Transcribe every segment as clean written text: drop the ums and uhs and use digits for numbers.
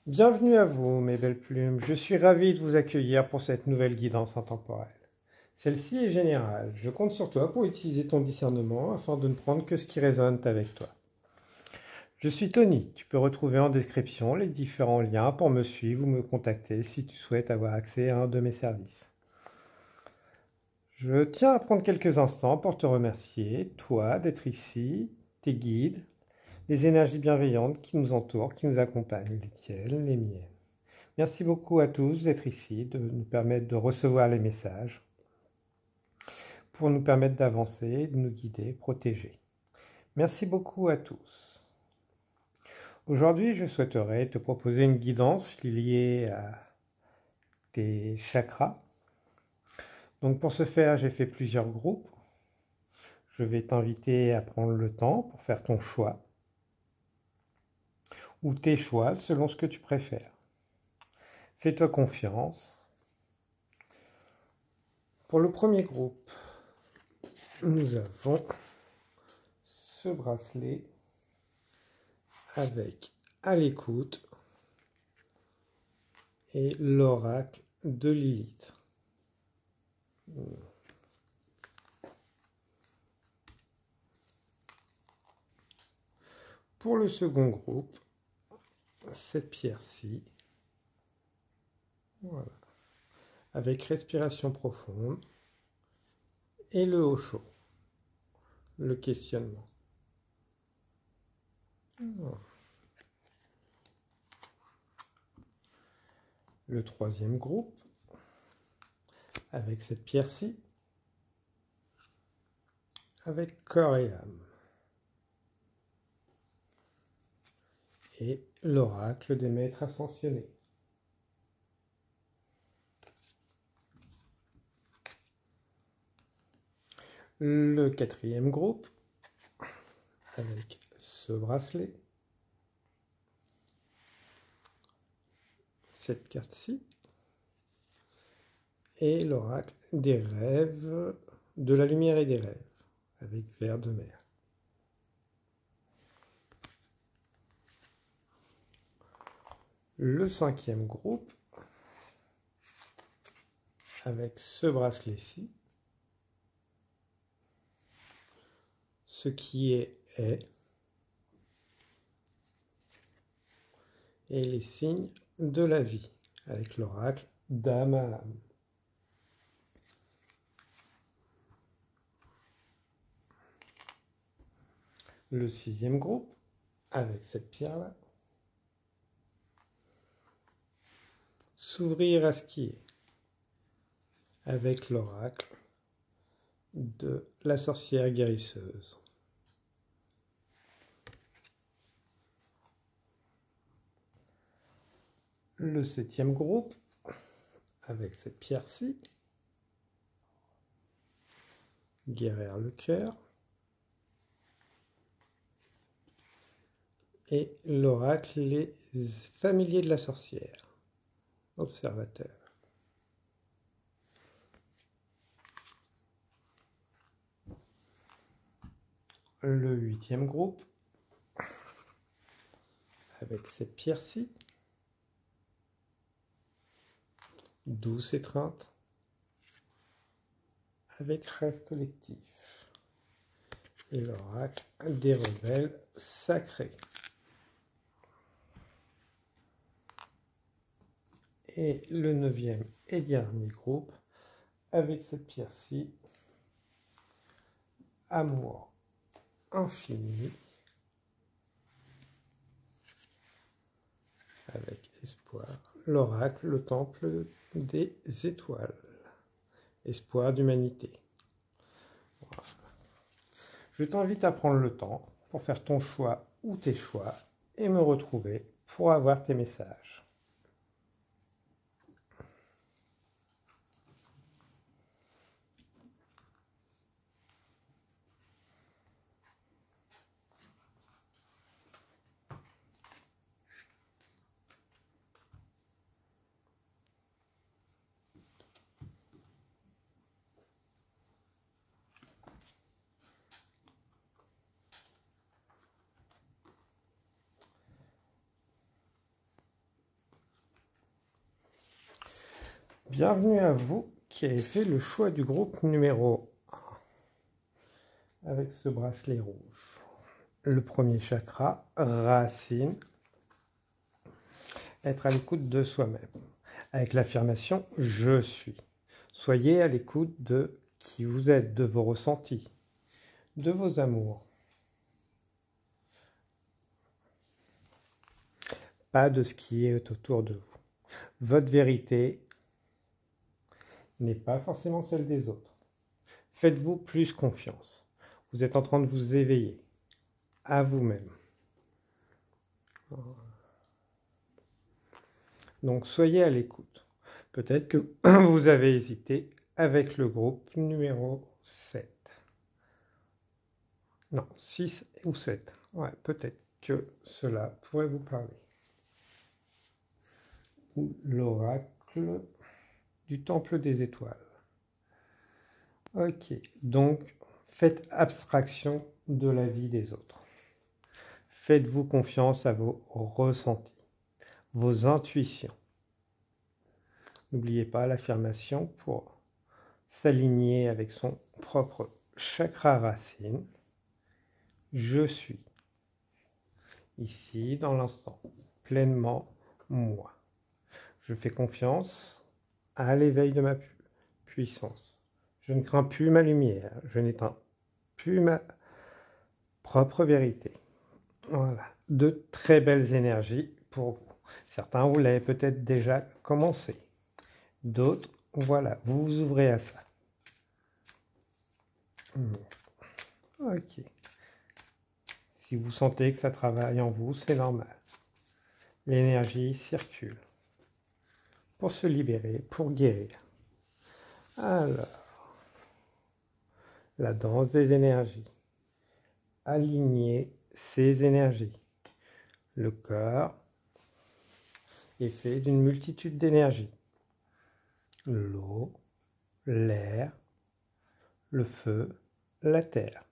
Bienvenue à vous, mes belles plumes. Je suis ravi de vous accueillir pour cette nouvelle guidance intemporelle. Celle-ci est générale. Je compte sur toi pour utiliser ton discernement afin de ne prendre que ce qui résonne avec toi. Je suis Tony. Tu peux retrouver en description les différents liens pour me suivre ou me contacter si tu souhaites avoir accès à un de mes services. Je tiens à prendre quelques instants pour te remercier, toi, d'être ici, tes guides, les énergies bienveillantes qui nous entourent, qui nous accompagnent, les tiennes, les miennes. Merci beaucoup à tous d'être ici, de nous permettre de recevoir les messages, pour nous permettre d'avancer, de nous guider, protéger. Merci beaucoup à tous. Aujourd'hui, je souhaiterais te proposer une guidance liée à tes chakras. Donc pour ce faire, j'ai fait plusieurs groupes. Je vais t'inviter à prendre le temps pour faire ton choix, ou tes choix selon ce que tu préfères. Fais-toi confiance. Pour le premier groupe, nous avons ce bracelet avec à l'écoute et l'oracle de Lilith. Pour le second groupe, cette pierre-ci, voilà, avec respiration profonde et le Osho, le questionnement. Voilà. Le troisième groupe, avec cette pierre-ci, avec corps et âme. Et l'oracle des maîtres ascensionnés. Le quatrième groupe, avec ce bracelet, cette carte-ci, et l'oracle des rêves, de la lumière et des rêves, avec verre de mer. Le cinquième groupe, avec ce bracelet-ci, ce qui est, et les signes de la vie, avec l'oracle d'âme à âme. Le sixième groupe, avec cette pierre-là, s'ouvrir à ce qui est, avec l'oracle de la sorcière guérisseuse. Le septième groupe, avec cette pierre-ci, guérir le cœur, et l'oracle les familiers de la sorcière, observateur. Le huitième groupe, avec cette pierre-ci, douce étreinte, avec rêve collectif, et l'oracle des rebelles sacrés. Et le neuvième et dernier groupe, avec cette pierre-ci, amour infini, avec espoir, l'oracle, le temple des étoiles, espoir d'humanité. Voilà. Je t'invite à prendre le temps pour faire ton choix ou tes choix et me retrouver pour avoir tes messages. Bienvenue à vous qui avez fait le choix du groupe numéro 1 avec ce bracelet rouge. Le premier chakra, racine, être à l'écoute de soi-même. Avec l'affirmation « je suis ». Soyez à l'écoute de qui vous êtes, de vos ressentis, de vos amours. Pas de ce qui est autour de vous. Votre vérité n'est pas forcément celle des autres. Faites-vous plus confiance. Vous êtes en train de vous éveiller à vous-même. Donc soyez à l'écoute. Peut-être que vous avez hésité avec le groupe numéro 7. Non, 6 ou 7. Ouais, peut-être que cela pourrait vous parler. Ou l'oracle du temple des étoiles. Ok, donc faites abstraction de la vie des autres. Faites-vous confiance à vos ressentis, vos intuitions. N'oubliez pas l'affirmation pour s'aligner avec son propre chakra racine. Je suis ici dans l'instant, pleinement moi. Je fais confiance à l'éveil de ma puissance. Je ne crains plus ma lumière, je n'éteins plus ma propre vérité. Voilà, de très belles énergies pour vous. Certains, vous l'avez peut-être déjà commencé. D'autres, voilà, vous vous ouvrez à ça. Ok. Si vous sentez que ça travaille en vous, c'est normal. L'énergie circule pour se libérer, pour guérir. Alors, la danse des énergies. Aligner ces énergies. Le corps est fait d'une multitude d'énergies. L'eau, l'air, le feu, la terre.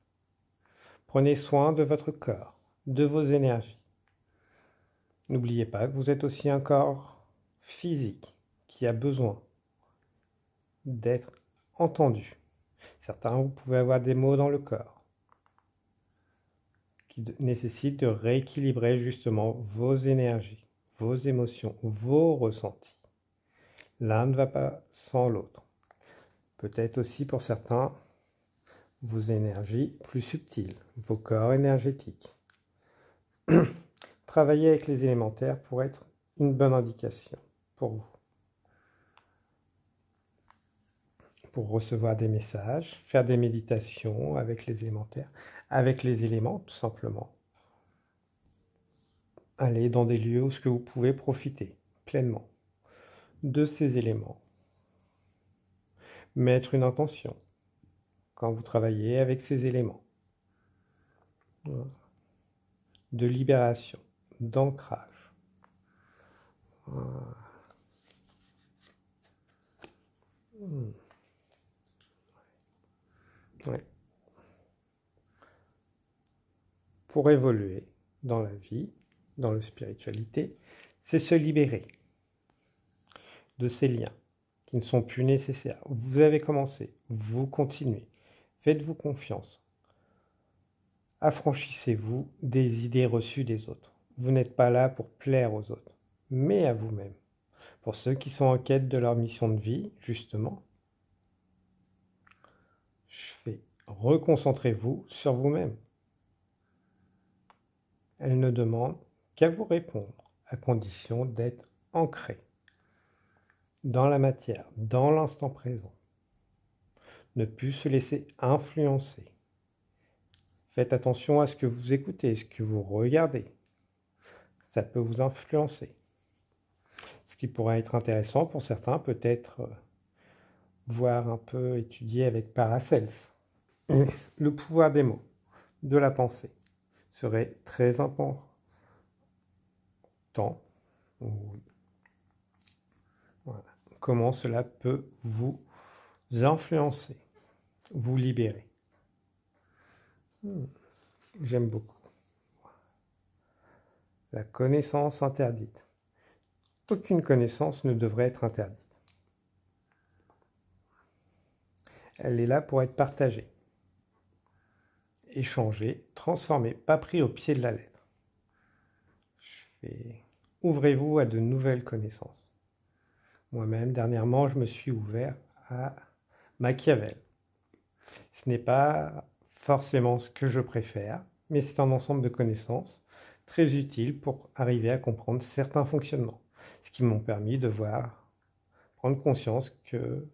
Prenez soin de votre corps, de vos énergies. N'oubliez pas que vous êtes aussi un corps physique qui a besoin d'être entendu. Certains, vous pouvez avoir des maux dans le corps qui nécessitent de rééquilibrer justement vos énergies, vos émotions, vos ressentis. L'un ne va pas sans l'autre. Peut-être aussi pour certains, vos énergies plus subtiles, vos corps énergétiques. Travailler avec les élémentaires pourrait être une bonne indication pour vous. Pour recevoir des messages, faire des méditations avec les élémentaires, avec les éléments tout simplement. Aller dans des lieux où ce que vous pouvez profiter pleinement de ces éléments. Mettre une intention quand vous travaillez avec ces éléments. De libération, d'ancrage. Ouais. Pour évoluer dans la vie, dans la spiritualité, c'est se libérer de ces liens qui ne sont plus nécessaires. Vous avez commencé, vous continuez. Faites-vous confiance. Affranchissez-vous des idées reçues des autres. Vous n'êtes pas là pour plaire aux autres, mais à vous-même. Pour ceux qui sont en quête de leur mission de vie, justement, reconcentrez-vous sur vous-même. Elle ne demande qu'à vous répondre, à condition d'être ancré dans la matière, dans l'instant présent. Ne plus se laisser influencer. Faites attention à ce que vous écoutez, ce que vous regardez. Ça peut vous influencer. Ce qui pourrait être intéressant pour certains, peut-être voir un peu, étudier avec Paracels. Le pouvoir des mots, de la pensée, serait très important. Voilà. Comment cela peut vous influencer, vous libérer. J'aime beaucoup. La connaissance interdite. Aucune connaissance ne devrait être interdite. Elle est là pour être partagée, échangée, transformée, pas pris au pied de la lettre. Ouvrez-vous à de nouvelles connaissances. Moi-même, dernièrement, je me suis ouvert à Machiavel. Ce n'est pas forcément ce que je préfère, mais c'est un ensemble de connaissances très utiles pour arriver à comprendre certains fonctionnements, ce qui m'ont permis de prendre conscience que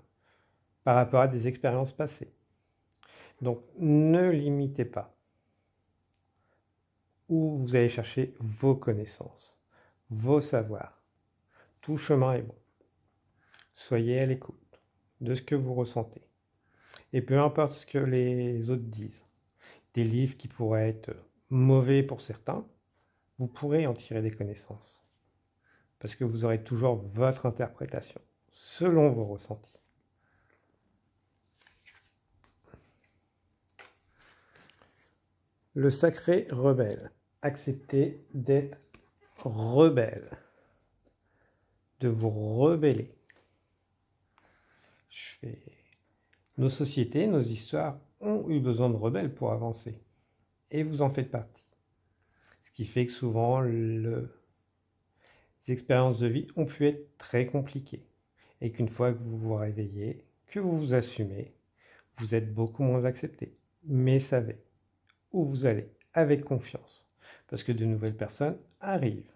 par rapport à des expériences passées. Donc ne limitez pas où vous allez chercher vos connaissances, vos savoirs. Tout chemin est bon. Soyez à l'écoute de ce que vous ressentez. Et peu importe ce que les autres disent, des livres qui pourraient être mauvais pour certains, vous pourrez en tirer des connaissances. Parce que vous aurez toujours votre interprétation, selon vos ressentis. Le sacré rebelle. Acceptez d'être rebelle. De vous rebeller. Nos sociétés, nos histoires ont eu besoin de rebelles pour avancer. Et vous en faites partie. Ce qui fait que souvent, les expériences de vie ont pu être très compliquées. Et qu'une fois que vous vous réveillez, que vous vous assumez, vous êtes beaucoup moins accepté. Mais savez où vous allez avec confiance. Parce que de nouvelles personnes arrivent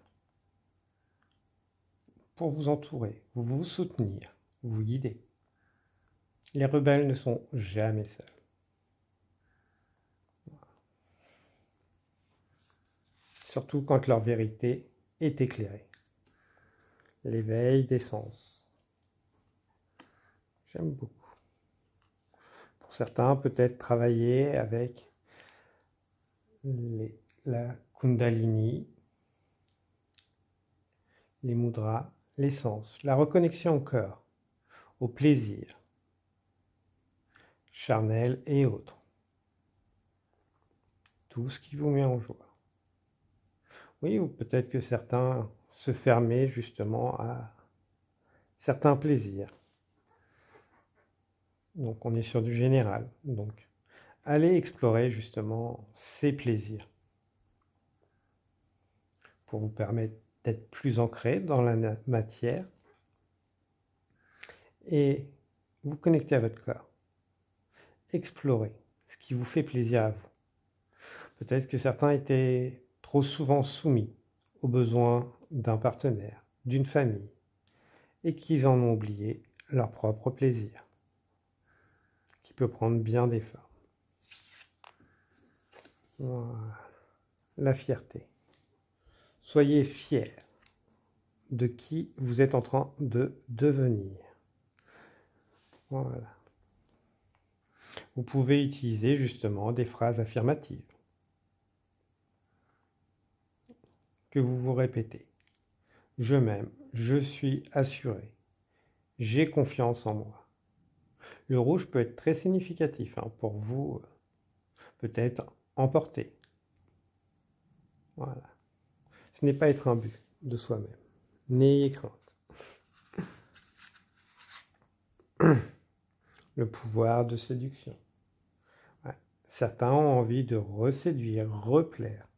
pour vous entourer, vous soutenir, vous guider. Les rebelles ne sont jamais seuls. Surtout quand leur vérité est éclairée. L'éveil des sens. J'aime beaucoup. Pour certains, peut-être travailler avec la Kundalini, les mudras, les sens, la reconnexion au cœur, au plaisir, charnel et autres. Tout ce qui vous met en joie. Oui, ou peut-être que certains se fermaient justement à certains plaisirs. Donc on est sur du général. Donc allez explorer justement ces plaisirs pour vous permettre d'être plus ancré dans la matière et vous connecter à votre corps. Explorez ce qui vous fait plaisir à vous. Peut-être que certains étaient trop souvent soumis aux besoins d'un partenaire, d'une famille, et qu'ils en ont oublié leur propre plaisir, qui peut prendre bien des formes. Voilà. La fierté. Soyez fiers de qui vous êtes en train de devenir. Voilà. Vous pouvez utiliser justement des phrases affirmatives que vous vous répétez. Je m'aime, je suis assuré, j'ai confiance en moi. Le rouge peut être très significatif pour vous, peut-être emporter. Voilà. Ce n'est pas être un but de soi-même. N'ayez crainte. Le pouvoir de séduction. Ouais. Certains ont envie de reséduire, replaire,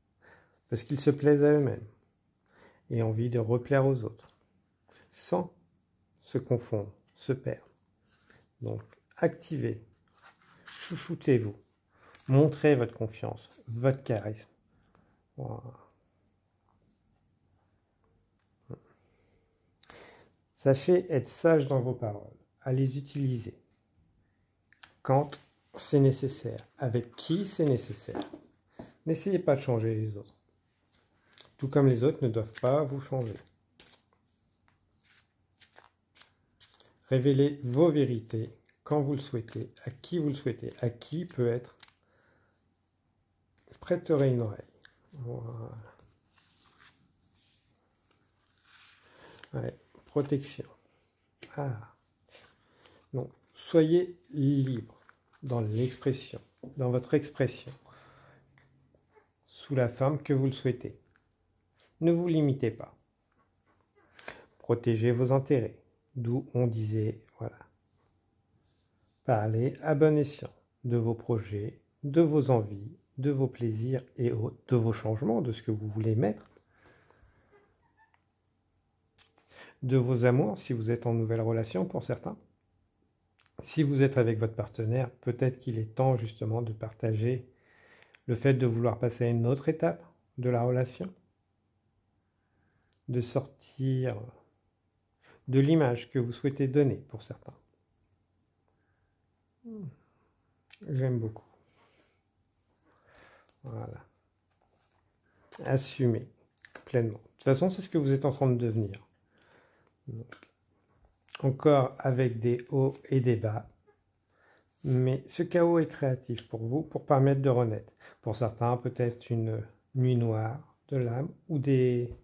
parce qu'ils se plaisent à eux-mêmes, et envie de replaire aux autres, sans se confondre, se perdre. Donc, activez, chouchoutez-vous, montrez votre confiance, votre charisme. Voilà. Sachez être sage dans vos paroles, à les utiliser quand c'est nécessaire, avec qui c'est nécessaire. N'essayez pas de changer les autres, tout comme les autres ne doivent pas vous changer. Révélez vos vérités quand vous le souhaitez, à qui vous le souhaitez, à qui peut être. Prêterez une oreille. Voilà. Ouais. Protection. Donc, soyez libre dans l'expression, dans votre expression, sous la forme que vous le souhaitez. Ne vous limitez pas. Protégez vos intérêts, d'où on disait, voilà, Parlez à bon escient de vos projets, de vos envies, de vos plaisirs et autres, de vos changements, de ce que vous voulez mettre, de vos amours si vous êtes en nouvelle relation pour certains. Si vous êtes avec votre partenaire, peut-être qu'il est temps justement de partager le fait de vouloir passer à une autre étape de la relation, de sortir de l'image que vous souhaitez donner pour certains. J'aime beaucoup. Voilà. Assumez pleinement. De toute façon, c'est ce que vous êtes en train de devenir. Donc, encore avec des hauts et des bas. Mais ce chaos est créatif pour vous, pour permettre de renaître. Pour certains, peut-être une nuit noire de l'âme ou des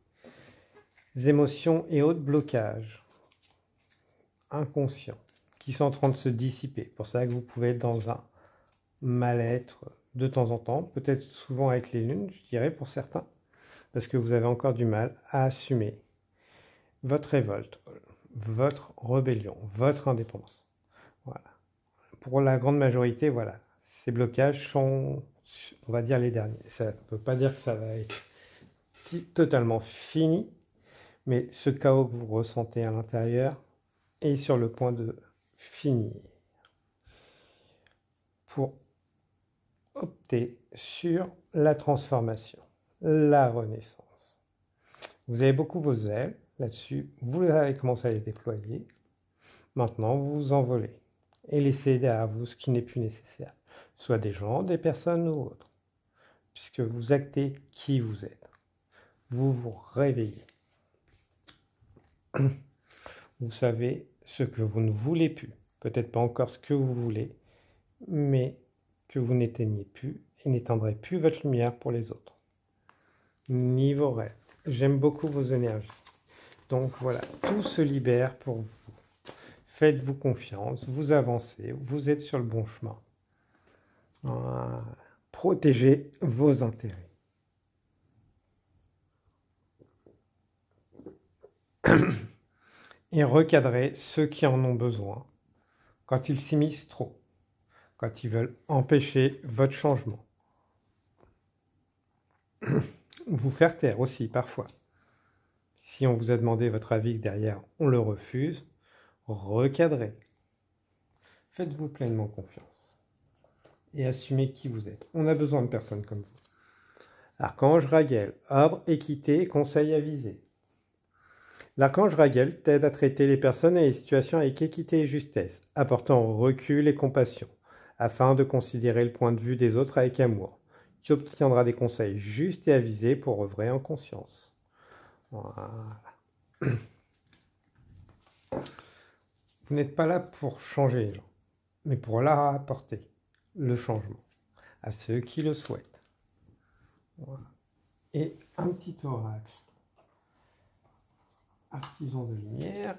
émotions et autres blocages inconscients qui sont en train de se dissiper. Pour ça que vous pouvez être dans un mal-être de temps en temps, peut-être souvent avec les lunes, je dirais pour certains, parce que vous avez encore du mal à assumer votre révolte, votre rébellion, votre indépendance. Voilà. Pour la grande majorité, voilà, ces blocages sont, on va dire, les derniers. Ça ne peut pas dire que ça va être totalement fini, mais ce chaos que vous ressentez à l'intérieur est sur le point de finir. Pour opter sur la transformation, la renaissance. Vous avez beaucoup vos ailes là-dessus, vous avez commencé à les déployer. Maintenant, vous vous envolez et laissez derrière vous ce qui n'est plus nécessaire, soit des gens, des personnes ou autres, puisque vous actez qui vous êtes. Vous vous réveillez. Vous savez ce que vous ne voulez plus, peut-être pas encore ce que vous voulez, mais que vous n'éteignez plus et n'éteindrez plus votre lumière pour les autres, ni vos rêves. J'aime beaucoup vos énergies. Donc voilà, tout se libère pour vous. Faites-vous confiance, vous avancez, vous êtes sur le bon chemin. Voilà. Protégez vos intérêts. Et recadrez ceux qui en ont besoin quand ils s'immiscent trop, quand ils veulent empêcher votre changement. Vous faire taire aussi parfois. Si on vous a demandé votre avis que derrière on le refuse, recadrez. Faites-vous pleinement confiance et assumez qui vous êtes. On a besoin de personnes comme vous. Archange Raguel, ordre, équité, conseil avisé. L'archange Raguel t'aide à traiter les personnes et les situations avec équité et justesse, apportant recul et compassion, afin de considérer le point de vue des autres avec amour. Tu obtiendras des conseils justes et avisés pour œuvrer en conscience. Voilà. Vous n'êtes pas là pour changer les gens, mais pour leur apporter le changement à ceux qui le souhaitent. Voilà. Et un petit oracle. Artisan de lumière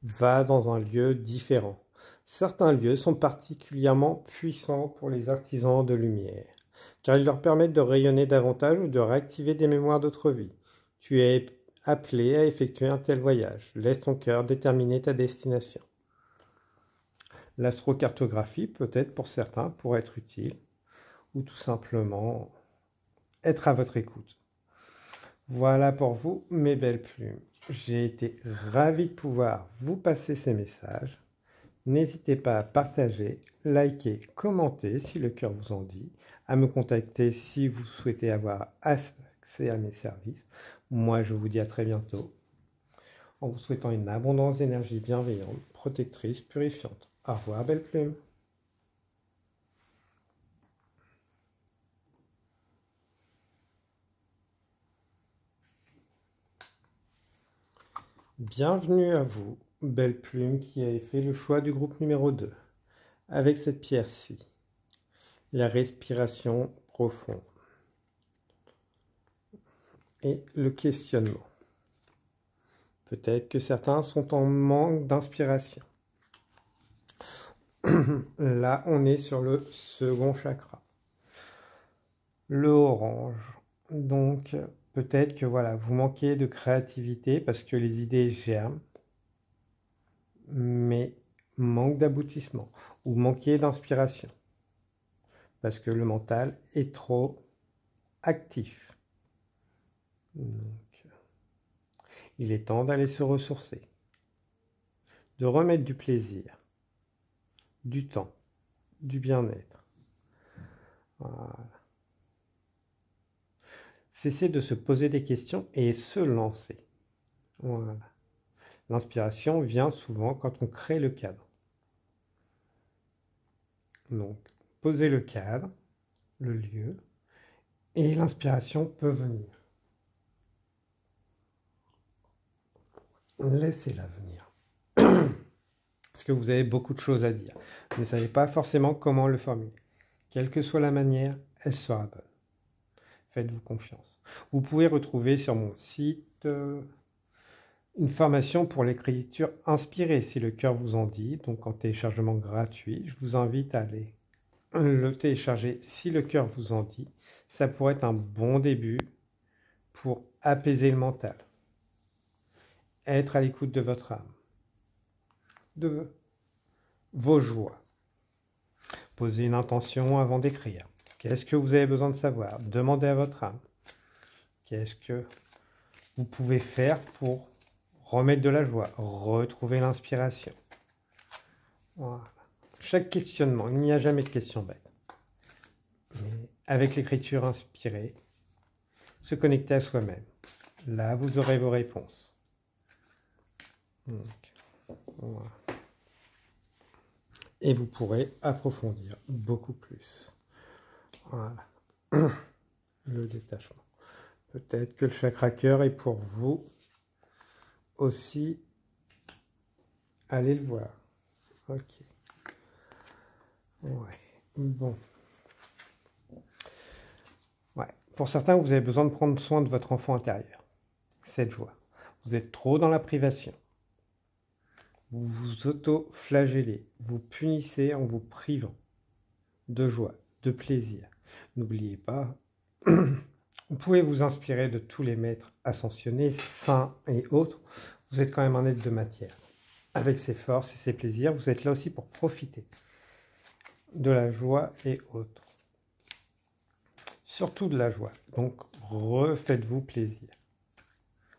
va dans un lieu différent. Certains lieux sont particulièrement puissants pour les artisans de lumière, car ils leur permettent de rayonner davantage ou de réactiver des mémoires d'autres vies. Tu es appelé à effectuer un tel voyage. Laisse ton cœur déterminer ta destination. L'astrocartographie, peut-être pour certains, pourrait être utile, ou tout simplement être à votre écoute. Voilà pour vous, mes belles plumes. J'ai été ravi de pouvoir vous passer ces messages. N'hésitez pas à partager, liker, commenter si le cœur vous en dit, à me contacter si vous souhaitez avoir accès à mes services. Moi, je vous dis à très bientôt, en vous souhaitant une abondance d'énergie bienveillante, protectrice, purifiante. Au revoir, belle plume. Bienvenue à vous, belle plume qui avez fait le choix du groupe numéro 2, avec cette pierre-ci, la respiration profonde et le questionnement. Peut-être que certains sont en manque d'inspiration. Là, on est sur le second chakra, le orange. Donc, peut-être que voilà, vous manquez de créativité parce que les idées germent. Mais manque d'aboutissement ou manquer d'inspiration parce que le mental est trop actif. Donc, il est temps d'aller se ressourcer, de remettre du plaisir, du temps, du bien-être. Voilà. Cessez de se poser des questions et se lancer. Voilà. L'inspiration vient souvent quand on crée le cadre. Donc, posez le cadre, le lieu, et l'inspiration peut venir. Laissez-la venir. Parce que vous avez beaucoup de choses à dire. Vous ne savez pas forcément comment le formuler. Quelle que soit la manière, elle sera bonne. Faites-vous confiance. Vous pouvez retrouver sur mon site une formation pour l'écriture inspirée, si le cœur vous en dit, donc en téléchargement gratuit. Je vous invite à aller le télécharger si le cœur vous en dit. Ça pourrait être un bon début pour apaiser le mental. Être à l'écoute de votre âme, de vos joies. Posez une intention avant d'écrire. Qu'est-ce que vous avez besoin de savoir? Demandez à votre âme. Qu'est-ce que vous pouvez faire pour remettre de la joie, retrouver l'inspiration? Voilà. Chaque questionnement, il n'y a jamais de question bête. Mais avec l'écriture inspirée, se connecter à soi-même. Là, vous aurez vos réponses. Donc, voilà. Et vous pourrez approfondir beaucoup plus. Voilà. Le détachement. Peut-être que le chakra cœur est pour vous aussi. Allez le voir. Ok. Ouais. Bon. Ouais. Pour certains, vous avez besoin de prendre soin de votre enfant intérieur. Cette joie. Vous êtes trop dans la privation. Vous vous auto-flagellez. Vous punissez en vous privant de joie, de plaisir. N'oubliez pas, vous pouvez vous inspirer de tous les maîtres ascensionnés, saints et autres. Vous êtes quand même un être de matière. Avec ses forces et ses plaisirs, vous êtes là aussi pour profiter de la joie et autres. Surtout de la joie. Donc, refaites-vous plaisir.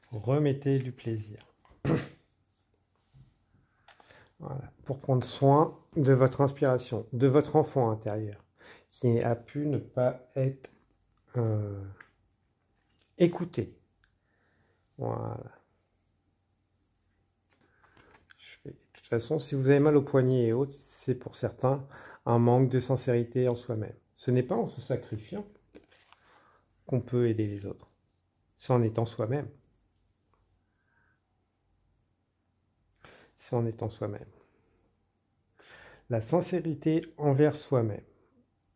Remettez du plaisir. Voilà. Pour prendre soin de votre inspiration, de votre enfant intérieur, qui a pu ne pas être écouté. Voilà. De toute façon, si vous avez mal au poignet et autres, c'est pour certains un manque de sincérité en soi-même. Ce n'est pas en se sacrifiant qu'on peut aider les autres. C'est en étant soi-même. C'est en étant soi-même. La sincérité envers soi-même.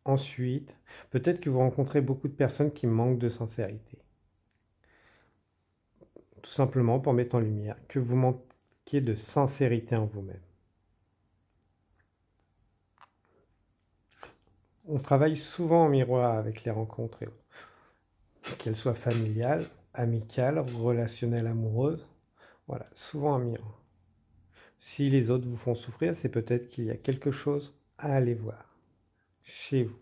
Ensuite, peut-être que vous rencontrez beaucoup de personnes qui manquent de sincérité. Tout simplement pour mettre en lumière que vous manquez de sincérité en vous-même. On travaille souvent en miroir avec les rencontres et autres. Qu'elles soient familiales, amicales, relationnelles, amoureuses. Voilà, souvent un miroir. Si les autres vous font souffrir, c'est peut-être qu'il y a quelque chose à aller voir chez vous.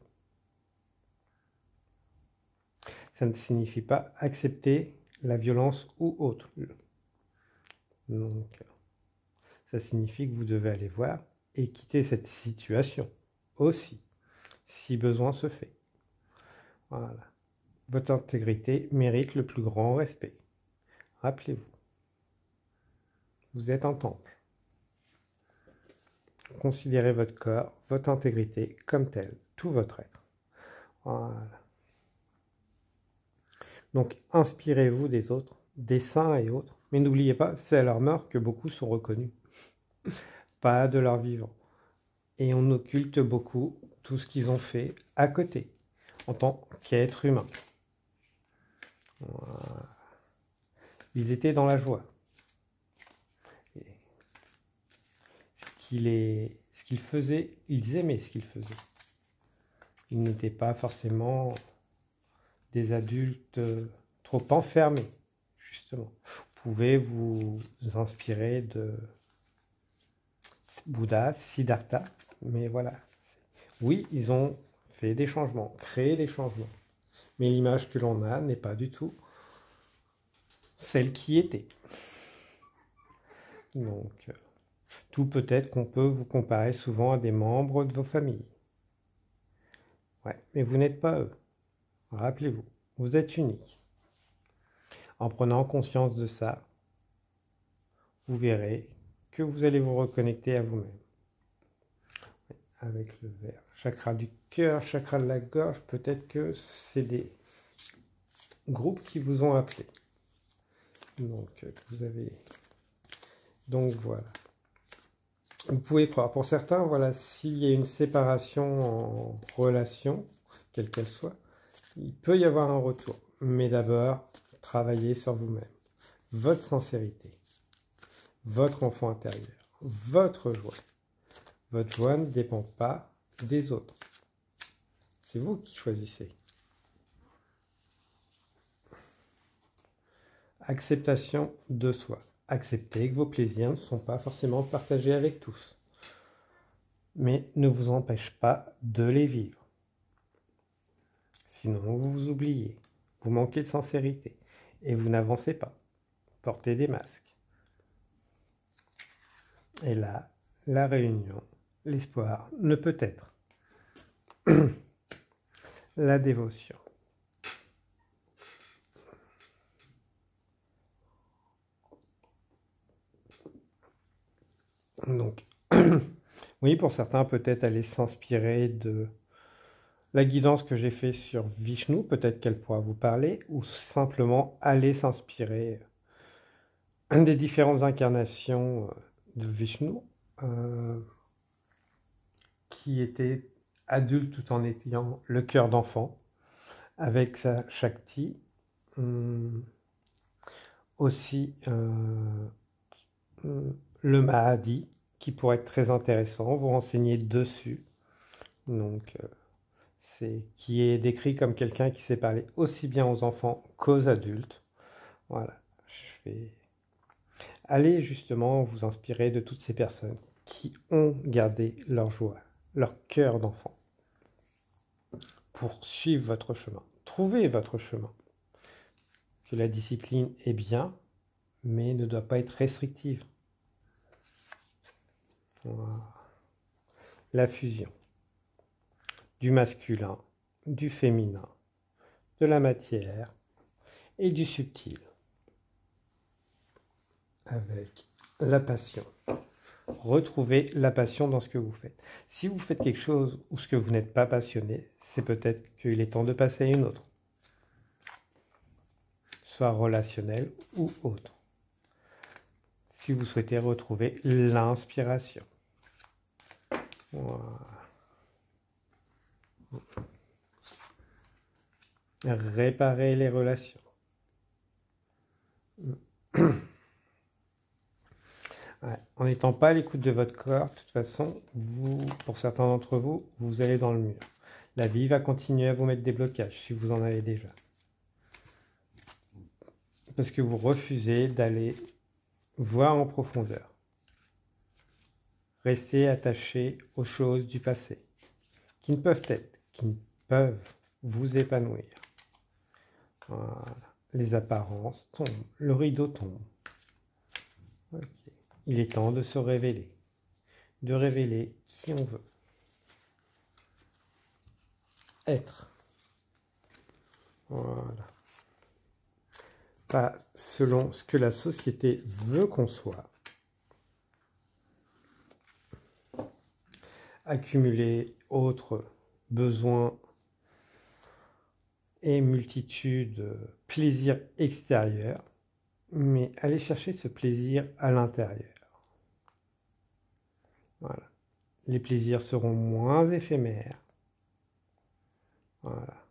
Ça ne signifie pas accepter la violence ou autre. Donc, ça signifie que vous devez aller voir et quitter cette situation aussi, si besoin se fait. Voilà. Votre intégrité mérite le plus grand respect. Rappelez-vous, vous êtes un temple. Considérez votre corps, votre intégrité comme tel, tout votre être. Voilà. Donc, inspirez-vous des autres, des saints et autres. Mais n'oubliez pas, c'est à leur mort que beaucoup sont reconnus, pas de leur vivant. Et on occulte beaucoup tout ce qu'ils ont fait à côté, en tant qu'être humain. Voilà. Ils étaient dans la joie. Et ce qu'ils faisaient, ils aimaient ce qu'ils faisaient. Ils n'étaient pas forcément des adultes trop enfermés, justement. Vous pouvez vous inspirer de Bouddha, Siddhartha, mais voilà. Oui, ils ont fait des changements, créé des changements. Mais l'image que l'on a n'est pas du tout celle qui était. Donc, tout peut-être qu'on peut vous comparer souvent à des membres de vos familles. Ouais, mais vous n'êtes pas eux. Rappelez-vous, vous êtes unique. En prenant conscience de ça, vous verrez que vous allez vous reconnecter à vous-même. Avec le verre. Chakra du cœur, chakra de la gorge, peut-être que c'est des groupes qui vous ont appelé. Donc, vous avez... Donc, voilà. Vous pouvez croire. Pour certains, voilà, s'il y a une séparation en relation, quelle qu'elle soit, il peut y avoir un retour. Mais d'abord, travaillez sur vous-même. Votre sincérité, votre enfant intérieur, votre joie. Votre joie ne dépend pas des autres. C'est vous qui choisissez. Acceptation de soi. Acceptez que vos plaisirs ne sont pas forcément partagés avec tous, mais ne vous empêche pas de les vivre. Sinon, vous vous oubliez, vous manquez de sincérité et vous n'avancez pas. Portez des masques. Et là, la réunion, l'espoir ne peut être. La dévotion. Donc, oui, pour certains, peut-être aller s'inspirer de la guidance que j'ai fait sur Vishnu, peut-être qu'elle pourra vous parler, ou simplement aller s'inspirer des différentes incarnations de Vishnu, qui était adulte tout en ayant le cœur d'enfant, avec sa Shakti. Aussi le Mahadi, qui pourrait être très intéressant, vous renseigner dessus. Donc, qui est décrit comme quelqu'un qui sait parler aussi bien aux enfants qu'aux adultes. Voilà, je vais aller justement vous inspirer de toutes ces personnes qui ont gardé leur joie, leur cœur d'enfant, pour suivre votre chemin, trouver votre chemin. Que la discipline est bien, mais ne doit pas être restrictive. Voilà. La fusion du masculin, du féminin, de la matière et du subtil, avec la passion. Retrouvez la passion dans ce que vous faites. Si vous faites quelque chose où ce que vous n'êtes pas passionné, c'est peut-être qu'il est temps de passer à une autre, soit relationnelle ou autre. Si vous souhaitez retrouver l'inspiration. Voilà. Réparer les relations. Ouais. En n'étant pas à l'écoute de votre corps, de toute façon, pour certains d'entre vous, vous allez dans le mur. La vie va continuer à vous mettre des blocages si vous en avez déjà. Parce que vous refusez d'aller voir en profondeur. Restez attaché aux choses du passé, qui ne peuvent être, qui ne peuvent vous épanouir. Voilà. Les apparences tombent, le rideau tombe. Okay. Il est temps de se révéler, de révéler qui on veut être. Voilà. Pas selon ce que la société veut qu'on soit. Accumuler autres besoins et multitudes plaisirs extérieurs, mais aller chercher ce plaisir à l'intérieur. Voilà. Les plaisirs seront moins éphémères. Voilà.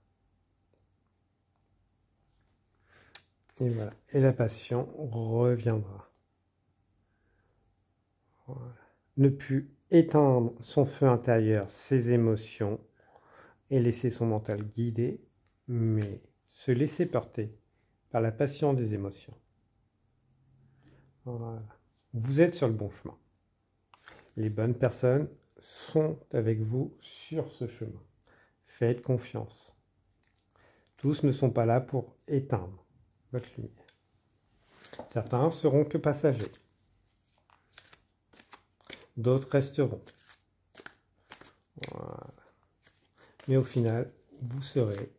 Et voilà. Et la passion reviendra. Voilà. Ne plus éteindre son feu intérieur, ses émotions, et laisser son mental guider, mais se laisser porter par la passion des émotions. Voilà. Vous êtes sur le bon chemin. Les bonnes personnes sont avec vous sur ce chemin. Faites confiance. Tous ne sont pas là pour éteindre votre lumière. Certains seront que passagers. D'autres resteront. Voilà. Mais au final, vous serez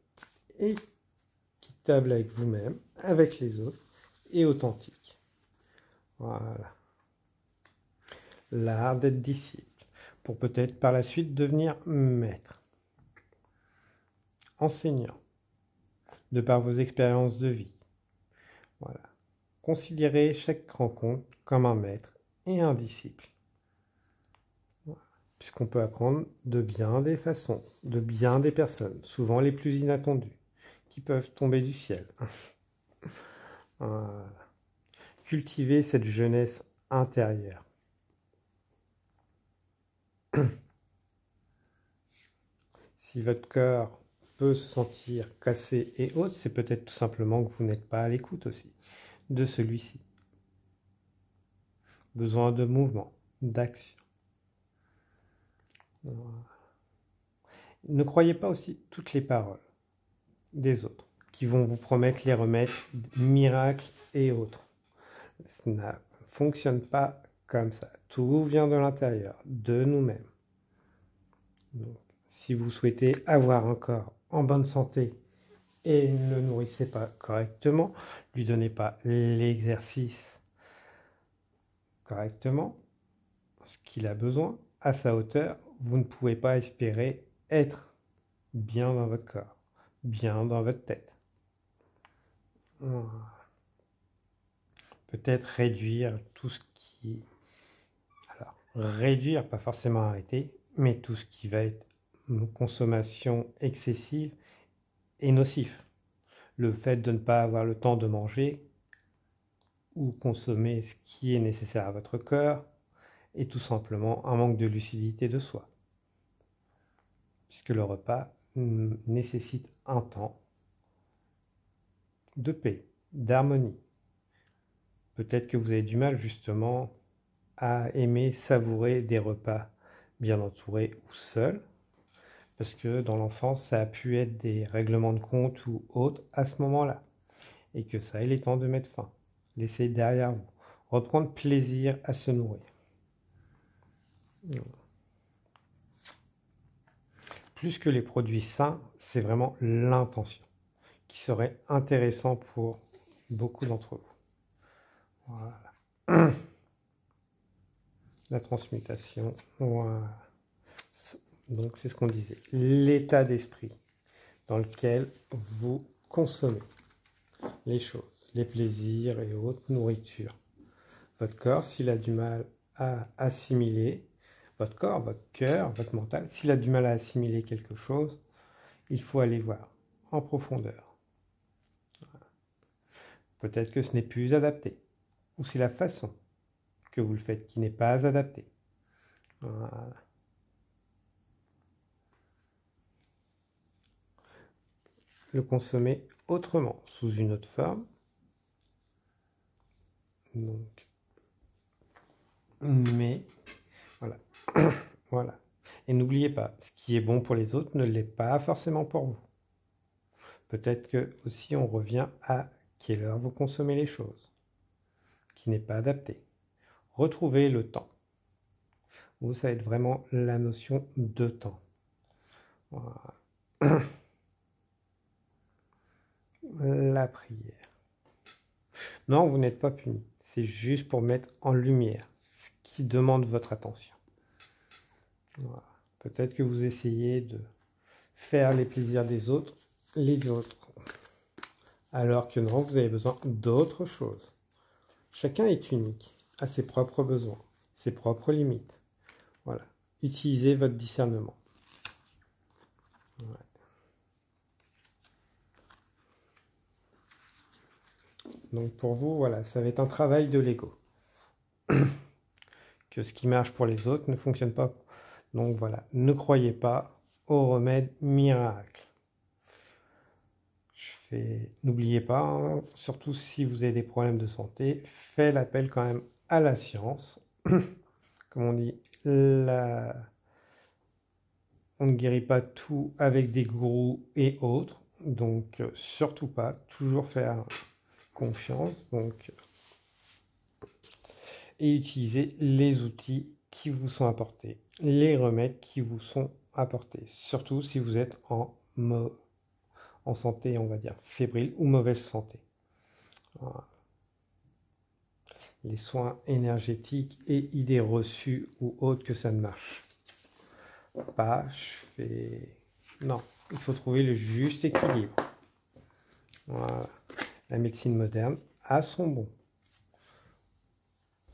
équitable avec vous-même, avec les autres, et authentique. Voilà. L'art d'être disciple, pour peut-être par la suite devenir maître, enseignant, de par vos expériences de vie. Voilà. Considérez chaque rencontre comme un maître et un disciple. Voilà. Puisqu'on peut apprendre de bien des façons, de bien des personnes, souvent les plus inattendues, qui peuvent tomber du ciel. Voilà. Cultivez cette jeunesse intérieure. Si votre cœur peut se sentir cassé et autre, c'est peut-être tout simplement que vous n'êtes pas à l'écoute aussi de celui-ci. Besoin de mouvement, d'action. Ne croyez pas aussi toutes les paroles des autres qui vont vous promettre les remèdes, miracles et autres. Ça ne fonctionne pas comme ça. Tout vient de l'intérieur, de nous-mêmes. Donc, si vous souhaitez avoir un corps en bonne santé et ne le nourrissez pas correctement, lui donnez pas l'exercice correctement, ce qu'il a besoin, à sa hauteur, vous ne pouvez pas espérer être bien dans votre corps, bien dans votre tête. Peut-être réduire tout ce qui... Alors, réduire, pas forcément arrêter, mais tout ce qui va être une consommation excessive et nocif. Le fait de ne pas avoir le temps de manger ou consommer ce qui est nécessaire à votre corps est tout simplement un manque de lucidité de soi. Puisque le repas nécessite un temps de paix, d'harmonie. Peut-être que vous avez du mal justement à aimer savourer des repas bien entourés ou seuls, parce que dans l'enfance, ça a pu être des règlements de compte ou autres à ce moment-là, et que ça il est temps de mettre fin. Laissez derrière vous, reprendre plaisir à se nourrir. Plus que les produits sains, c'est vraiment l'intention qui serait intéressant pour beaucoup d'entre vous. Voilà. La transmutation. Voilà. Donc c'est ce qu'on disait. L'état d'esprit dans lequel vous consommez les choses, les plaisirs et autres nourritures. Votre corps, s'il a du mal à assimiler, votre corps, votre cœur, votre mental, s'il a du mal à assimiler quelque chose, il faut aller voir en profondeur. Voilà. Peut-être que ce n'est plus adapté, ou c'est la façon que vous le faites qui n'est pas adaptée. Voilà. Le consommer autrement, sous une autre forme. Donc, mais voilà. Voilà. Et n'oubliez pas, ce qui est bon pour les autres ne l'est pas forcément pour vous. Peut-être que aussi on revient à quelle heure vous consommez les choses, qui n'est pas adapté. Retrouvez le temps. Vous, ça va être vraiment la notion de temps. Voilà. La prière. Non, vous n'êtes pas puni. C'est juste pour mettre en lumière ce qui demande votre attention. Voilà. Peut-être que vous essayez de faire les plaisirs des autres, les vôtres. Alors que non, vous avez besoin d'autre chose. Chacun est unique, a ses propres besoins, ses propres limites. Voilà. Utilisez votre discernement. Ouais. Donc pour vous, voilà, ça va être un travail de l'ego. Que ce qui marche pour les autres ne fonctionne pas. Donc voilà, ne croyez pas au remède miracle. N'oubliez pas, hein, surtout si vous avez des problèmes de santé, faites l'appel quand même à la science. Comme on dit, on ne guérit pas tout avec des gourous et autres. Donc, surtout pas, toujours faire confiance. Donc, et utiliser les outils qui vous sont apportés, les remèdes qui vous sont apportés. Surtout si vous êtes en santé, on va dire, fébrile ou mauvaise santé. Voilà. Les soins énergétiques et idées reçues ou autres que ça ne marche pas, Non, il faut trouver le juste équilibre. Voilà. La médecine moderne a son bon,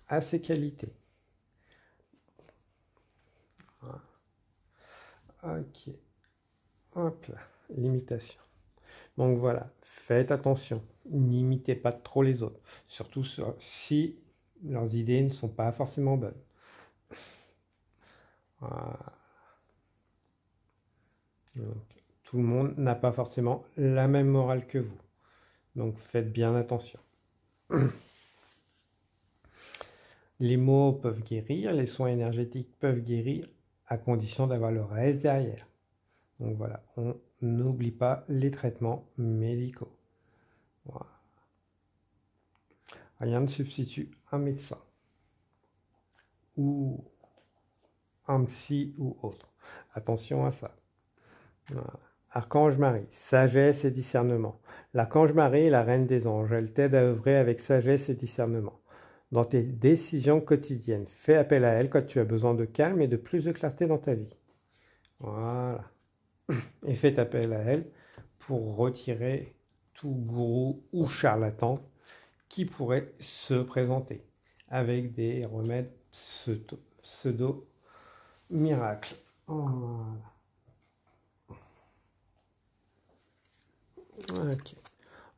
a ses qualités. Voilà. Ok, hop là, limitation. Donc voilà, faites attention, n'imitez pas trop les autres, surtout si leurs idées ne sont pas forcément bonnes. Voilà. Donc, tout le monde n'a pas forcément la même morale que vous, donc faites bien attention. Les mots peuvent guérir, les soins énergétiques peuvent guérir, à condition d'avoir le reste derrière. Donc voilà, on n'oublie pas les traitements médicaux. Voilà. Rien ne substitue un médecin ou un psy ou autre. Attention à ça. Voilà. Archange Marie, sagesse et discernement. L'archange Marie est la reine des anges. Elle t'aide à œuvrer avec sagesse et discernement. Dans tes décisions quotidiennes, fais appel à elle quand tu as besoin de calme et de plus de clarté dans ta vie. Voilà. Et faites appel à elle pour retirer tout gourou ou charlatan qui pourrait se présenter avec des remèdes pseudo-miracles. Voilà. Ok.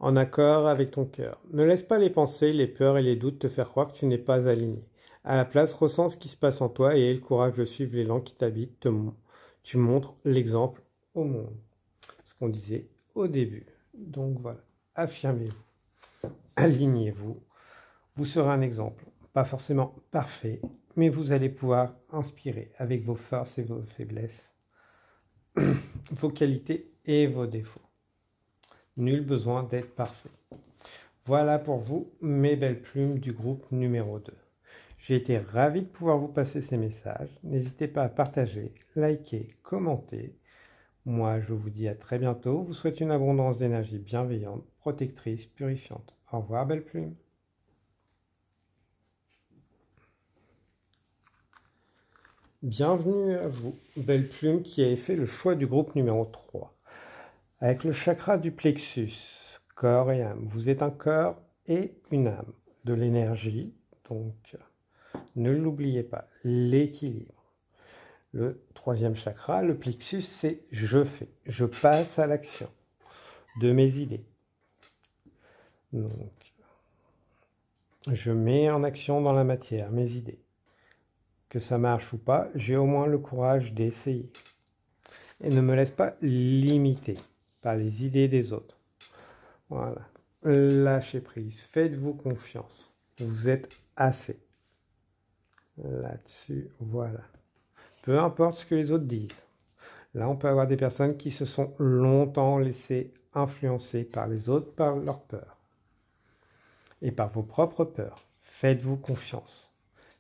En accord avec ton cœur. Ne laisse pas les pensées, les peurs et les doutes te faire croire que tu n'es pas aligné. À la place, ressens ce qui se passe en toi et aie le courage de suivre l'élan qui t'habite. Tu montres l'exemple au monde. Ce qu'on disait au début. Donc voilà, affirmez-vous, alignez-vous. Vous serez un exemple, pas forcément parfait, mais vous allez pouvoir inspirer avec vos forces et vos faiblesses, vos qualités et vos défauts. Nul besoin d'être parfait. Voilà pour vous, mes belles plumes du groupe numéro 2. J'ai été ravi de pouvoir vous passer ces messages. N'hésitez pas à partager, liker, commenter. Moi, je vous dis à très bientôt. Je vous souhaite une abondance d'énergie bienveillante, protectrice, purifiante. Au revoir, belles plumes. Bienvenue à vous, belle plume qui avez fait le choix du groupe numéro 3. Avec le chakra du plexus, corps et âme. Vous êtes un corps et une âme. De l'énergie, donc ne l'oubliez pas, l'équilibre. Le troisième chakra, le plexus, c'est je fais. Je passe à l'action de mes idées. Donc, je mets en action dans la matière mes idées. Que ça marche ou pas, j'ai au moins le courage d'essayer. Et ne me laisse pas limiter par les idées des autres. Voilà. Lâchez prise. Faites-vous confiance. Vous êtes assez. Là-dessus, voilà. Peu importe ce que les autres disent. Là, on peut avoir des personnes qui se sont longtemps laissées influencer par les autres, par leurs peurs. Et par vos propres peurs. Faites-vous confiance.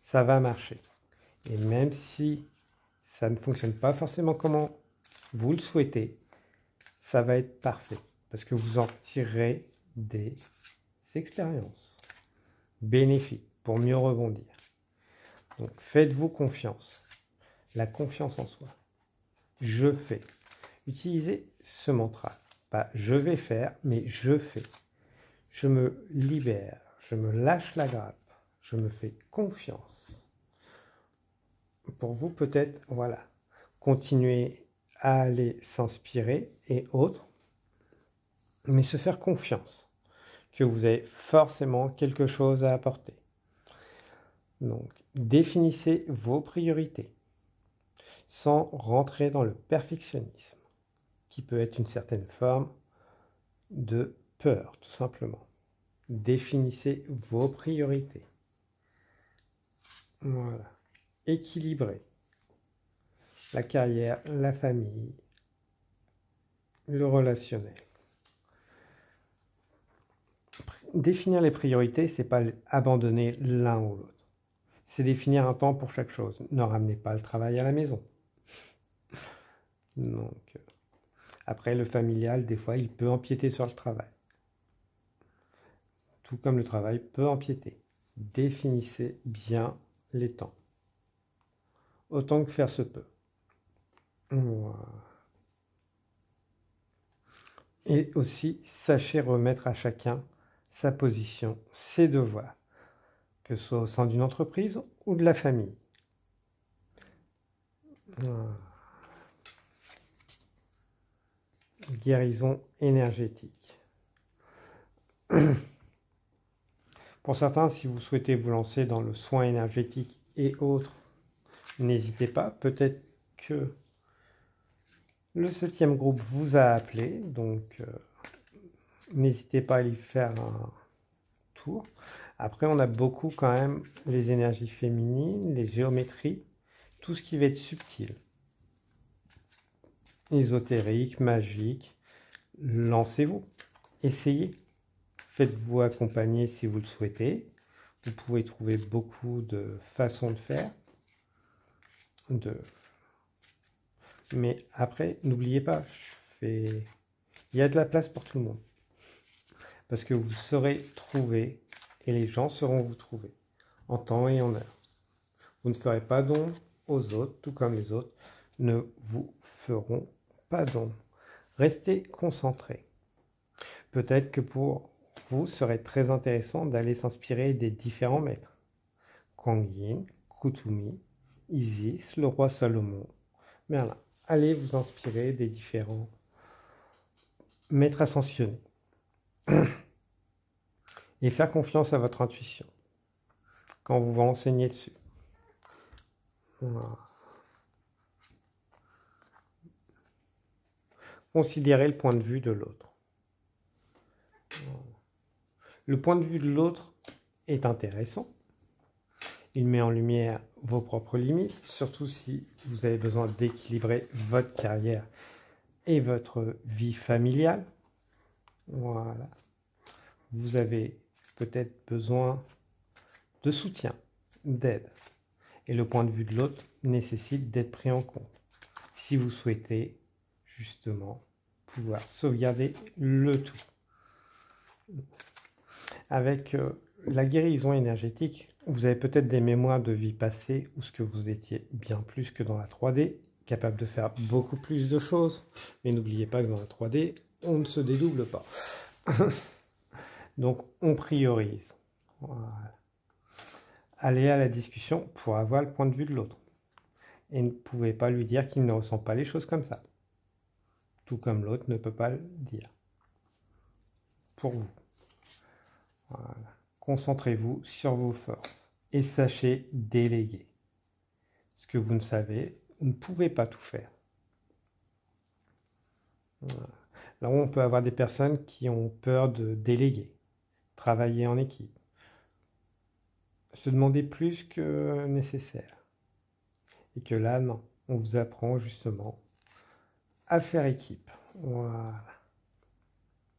Ça va marcher. Et même si ça ne fonctionne pas forcément comme vous le souhaitez, ça va être parfait. Parce que vous en tirerez des expériences bénéfiques pour mieux rebondir. Donc faites-vous confiance. La confiance en soi. Je fais. Utilisez ce mantra. Pas je vais faire, mais je fais. Je me libère. Je me lâche la grappe. Je me fais confiance. Pour vous, peut-être, voilà, continuer à aller s'inspirer et autres, mais se faire confiance que vous avez forcément quelque chose à apporter. Donc, définissez vos priorités sans rentrer dans le perfectionnisme, qui peut être une certaine forme de peur, tout simplement. Définissez vos priorités. Voilà. équilibré. La carrière, la famille, le relationnel. Définir les priorités, c'est pas abandonner l'un ou l'autre. C'est définir un temps pour chaque chose. Ne ramenez pas le travail à la maison. Donc, après, le familial, des fois, il peut empiéter sur le travail. Tout comme le travail peut empiéter. Définissez bien les temps. Autant que faire se peut. Voilà. Et aussi, sachez remettre à chacun sa position, ses devoirs, que ce soit au sein d'une entreprise ou de la famille. Voilà. Guérison énergétique. Pour certains, si vous souhaitez vous lancer dans le soin énergétique et autres, n'hésitez pas. Peut-être que le 7e groupe vous a appelé, donc n'hésitez pas à y faire un tour. Après, on a beaucoup quand même les énergies féminines, les géométries, tout ce qui va être subtil. Ésotérique, magique, lancez-vous, essayez. Faites-vous accompagner si vous le souhaitez. Vous pouvez trouver beaucoup de façons de faire. Mais après, n'oubliez pas, il y a de la place pour tout le monde. Parce que vous serez trouvé et les gens sauront vous trouver en temps et en heure. Vous ne ferez pas d'ombre aux autres, tout comme les autres ne vous feront pas d'ombre. Restez concentrés. Peut-être que pour vous, ce serait très intéressant d'aller s'inspirer des différents maîtres. Kuan Yin, Kuthumi, Isis, le roi Salomon, Merlin. Allez vous inspirer des différents maîtres ascensionnés. Et faire confiance à votre intuition quand vous vous renseignez dessus. Voilà. Considérez le point de vue de l'autre. Le point de vue de l'autre est intéressant. Il met en lumière vos propres limites, surtout si vous avez besoin d'équilibrer votre carrière et votre vie familiale. Voilà. Vous avez peut-être besoin de soutien, d'aide. Et le point de vue de l'autre nécessite d'être pris en compte. Si vous souhaitez justement pouvoir sauvegarder le tout. Avec la guérison énergétique, vous avez peut-être des mémoires de vie passée où ce que vous étiez bien plus que dans la 3D, capable de faire beaucoup plus de choses. Mais n'oubliez pas que dans la 3D, on ne se dédouble pas. Donc, on priorise. Voilà. Allez à la discussion pour avoir le point de vue de l'autre. Et ne pouvez pas lui dire qu'il ne ressent pas les choses comme ça. Tout comme l'autre ne peut pas le dire. Pour vous. Voilà. Concentrez-vous sur vos forces et sachez déléguer. Ce que vous ne savez, vous ne pouvez pas tout faire. Voilà. Là, on peut avoir des personnes qui ont peur de déléguer, travailler en équipe, se demander plus que nécessaire. Et que là, non, on vous apprend justement à faire équipe. Voilà.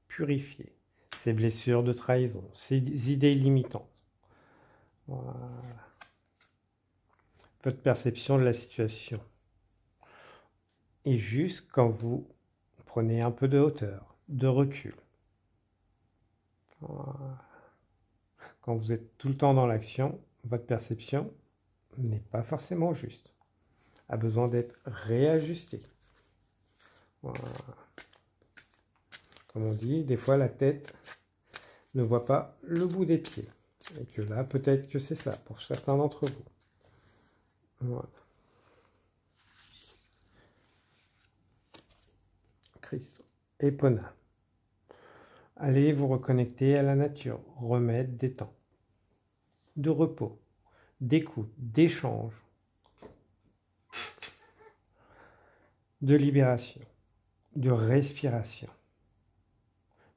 Purifier ces blessures de trahison, ces idées limitantes. Voilà. Votre perception de la situation. Et juste quand vous prenez un peu de hauteur, de recul. Voilà. Quand vous êtes tout le temps dans l'action, votre perception n'est pas forcément juste. A besoin d'être réajustée. Voilà. Comme on dit, des fois la tête ne voit pas le bout des pieds. Et que là, peut-être que c'est ça pour certains d'entre vous. Voilà. Christ. Epona. Allez vous reconnecter à la nature, remettre des temps de repos, d'écoute, d'échange, de libération, de respiration,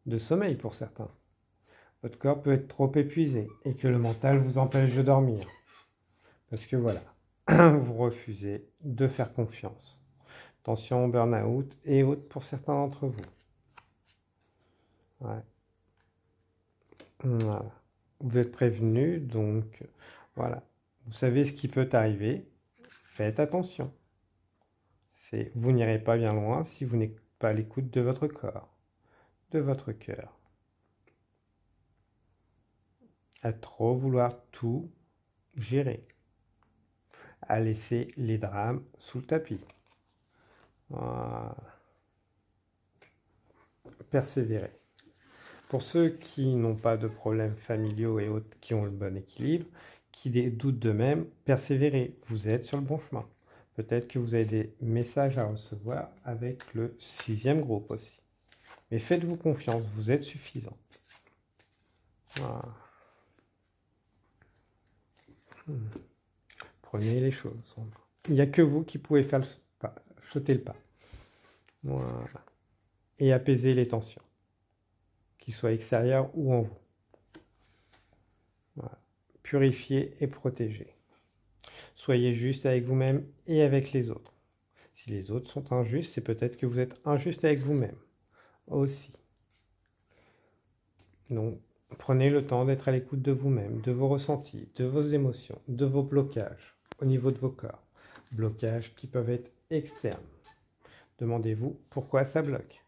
de sommeil pour certains. Votre corps peut être trop épuisé et que le mental vous empêche de dormir. Parce que voilà, vous refusez de faire confiance. Tension, burn-out et autres pour certains d'entre vous. Ouais. Voilà. Vous êtes prévenus, donc voilà. Vous savez ce qui peut arriver. Faites attention. Vous n'irez pas bien loin si vous n'êtes pas à l'écoute de votre corps, de votre cœur. À trop vouloir tout gérer. À laisser les drames sous le tapis. Voilà. Persévérer. Pour ceux qui n'ont pas de problèmes familiaux et autres, qui ont le bon équilibre, qui doutent d'eux-mêmes, persévérez. Vous êtes sur le bon chemin. Peut-être que vous avez des messages à recevoir avec le 6e groupe aussi. Mais faites-vous confiance, vous êtes suffisant. Voilà. Prenez les choses. Il n'y a que vous qui pouvez faire le pas, sauter le pas. Voilà. Et apaiser les tensions, qu'ils soient extérieures ou en vous. Voilà. Purifier et protéger. Soyez juste avec vous-même et avec les autres. Si les autres sont injustes, c'est peut-être que vous êtes injuste avec vous-même aussi. Donc, prenez le temps d'être à l'écoute de vous-même, de vos ressentis, de vos émotions, de vos blocages au niveau de vos corps. Blocages qui peuvent être externes. Demandez-vous pourquoi ça bloque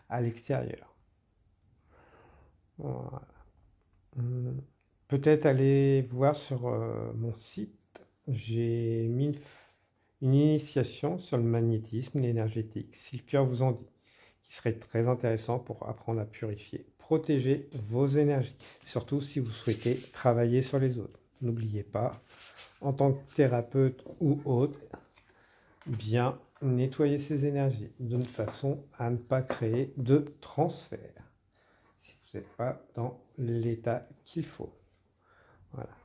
à l'extérieur. Voilà. Peut-être aller voir sur mon site. J'ai mis une initiation sur le magnétisme, l'énergétique, si le cœur vous en dit, qui serait très intéressant pour apprendre à purifier, protéger vos énergies, surtout si vous souhaitez travailler sur les autres. N'oubliez pas, en tant que thérapeute ou autre, bien nettoyer ses énergies d'une façon à ne pas créer de transfert, si vous n'êtes pas dans l'état qu'il faut. Voilà.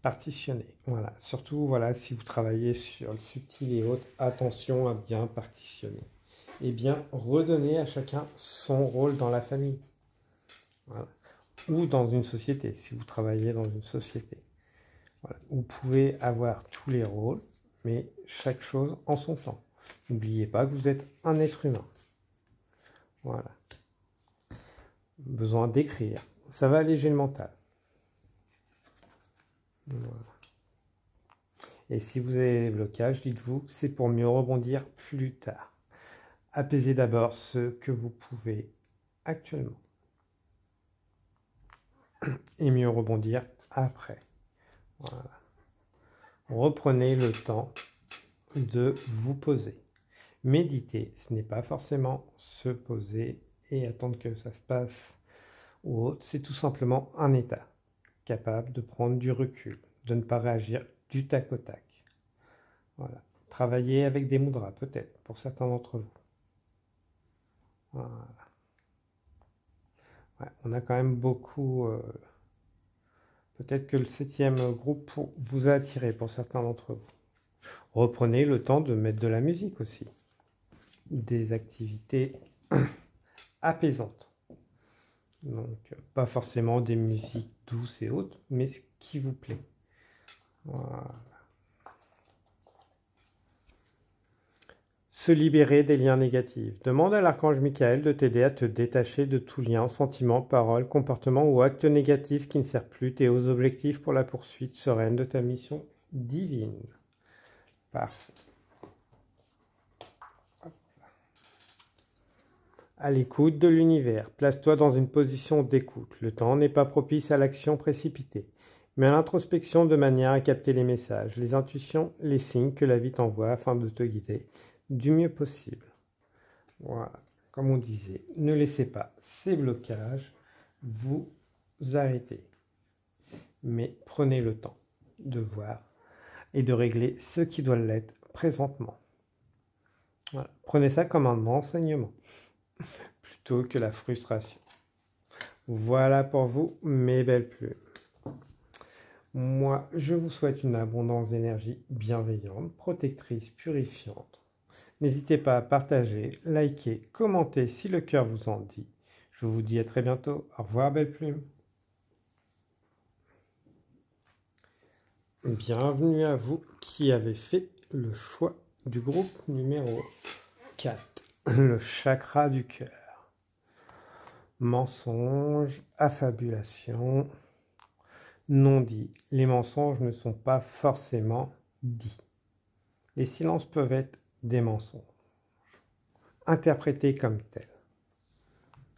Partitionner. Voilà. Surtout, voilà, si vous travaillez sur le subtil et autres, attention à bien partitionner. Et bien redonner à chacun son rôle dans la famille. Voilà. Ou dans une société, si vous travaillez dans une société. Voilà. Vous pouvez avoir tous les rôles, mais chaque chose en son temps. N'oubliez pas que vous êtes un être humain. Voilà. Besoin d'écrire. Ça va alléger le mental. Voilà. Et si vous avez des blocages, dites-vous que c'est pour mieux rebondir plus tard. Apaisez d'abord ce que vous pouvez actuellement. Et mieux rebondir après. Voilà. Reprenez le temps de vous poser. Méditer, ce n'est pas forcément se poser et attendre que ça se passe ou autre. C'est tout simplement un état capable de prendre du recul, de ne pas réagir du tac au tac. Voilà. Travailler avec des mudras, peut-être, pour certains d'entre vous. Voilà. Ouais, on a quand même beaucoup... peut-être que le 7e groupe vous a attiré pour certains d'entre vous. Reprenez le temps de mettre de la musique aussi. Des activités apaisantes. Donc, pas forcément des musiques douces et autres, mais ce qui vous plaît. Voilà. Se libérer des liens négatifs. Demande à l'archange Michael de t'aider à te détacher de tout lien, sentiment, parole, comportement ou acte négatif qui ne sert plus tes hauts objectifs pour la poursuite sereine de ta mission divine. Parfait. À l'écoute de l'univers, place-toi dans une position d'écoute. Le temps n'est pas propice à l'action précipitée, mais à l'introspection de manière à capter les messages, les intuitions, les signes que la vie t'envoie afin de te guider du mieux possible. Voilà, comme on disait, ne laissez pas ces blocages vous arrêter, mais prenez le temps de voir et de régler ce qui doit l'être présentement. Voilà. Prenez ça comme un enseignement plutôt que la frustration. Voilà pour vous, mes belles plumes. Moi, je vous souhaite une abondance d'énergie bienveillante, protectrice, purifiante. N'hésitez pas à partager, liker, commenter si le cœur vous en dit. Je vous dis à très bientôt. Au revoir, belles plumes. Bienvenue à vous qui avez fait le choix du groupe numéro 4, le chakra du cœur. Mensonge, affabulation, non dit. Les mensonges ne sont pas forcément dits. Les silences peuvent être des mensonges, interprétés comme tels,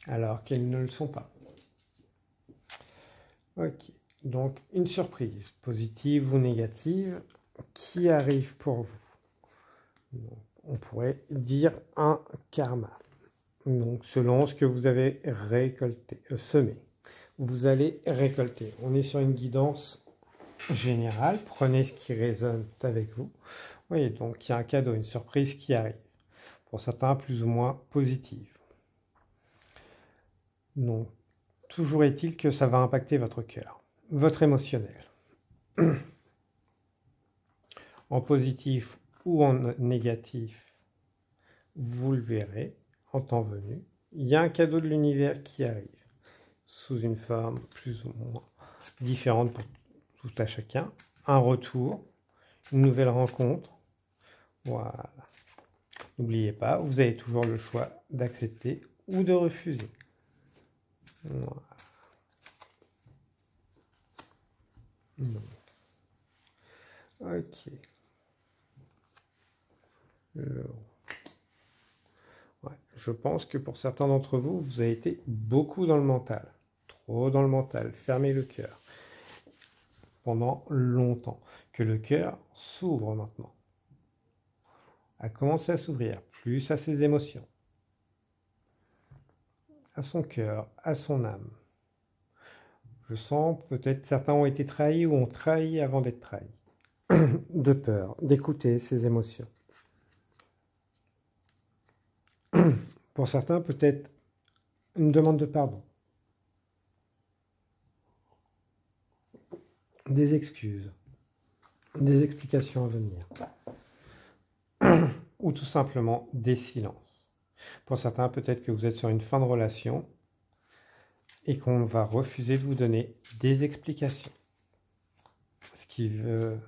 alors qu'ils ne le sont pas. Ok, donc une surprise, positive ou négative, qui arrive pour vous. Donc, on pourrait dire un karma. Donc selon ce que vous avez récolté, semé, vous allez récolter. On est sur une guidance générale, prenez ce qui résonne avec vous. Oui, donc il y a un cadeau, une surprise qui arrive. Pour certains, plus ou moins positive. Donc, toujours est-il que ça va impacter votre cœur, votre émotionnel. En positif ou en négatif, vous le verrez en temps venu. Il y a un cadeau de l'univers qui arrive, sous une forme plus ou moins différente pour tout à chacun. Un retour, une nouvelle rencontre. Voilà. N'oubliez pas, vous avez toujours le choix d'accepter ou de refuser. Voilà. Ok. Ouais. Je pense que pour certains d'entre vous, vous avez été beaucoup dans le mental. Trop dans le mental. Fermez le cœur. Pendant longtemps. Que le cœur s'ouvre maintenant. A commencé à s'ouvrir. Plus à ses émotions. À son cœur. À son âme. Je sens peut-être certains ont été trahis ou ont trahi avant d'être trahis. De peur. D'écouter ses émotions. Pour certains, peut-être une demande de pardon. Des excuses. Des explications à venir. Ou tout simplement des silences. Pour certains, peut-être que vous êtes sur une fin de relation et qu'on va refuser de vous donner des explications. Ce qui veut...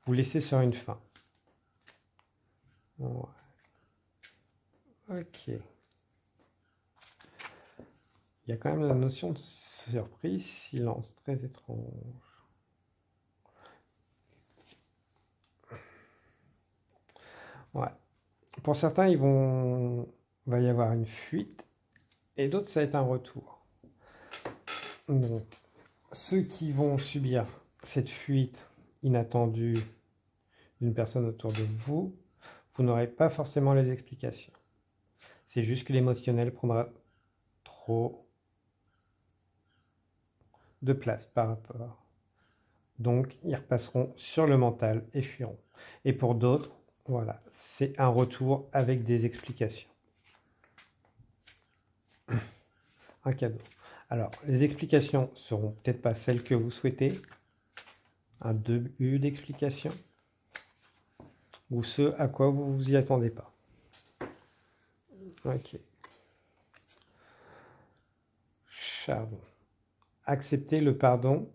Vous laissez sur une fin. Ouais. Ok. Il y a quand même la notion de surprise, silence, très étrange. Ouais. Pour certains, il va y avoir une fuite et d'autres, ça va être un retour. Donc, ceux qui vont subir cette fuite inattendue d'une personne autour de vous, vous n'aurez pas forcément les explications. C'est juste que l'émotionnel prendra trop de place par rapport. Donc, ils repasseront sur le mental et fuiront. Et pour d'autres, voilà, c'est un retour avec des explications. Un cadeau. Alors, les explications seront peut-être pas celles que vous souhaitez. Un début d'explication. Ou ce à quoi vous vous y attendez pas. Ok. Chardon. Accepter le pardon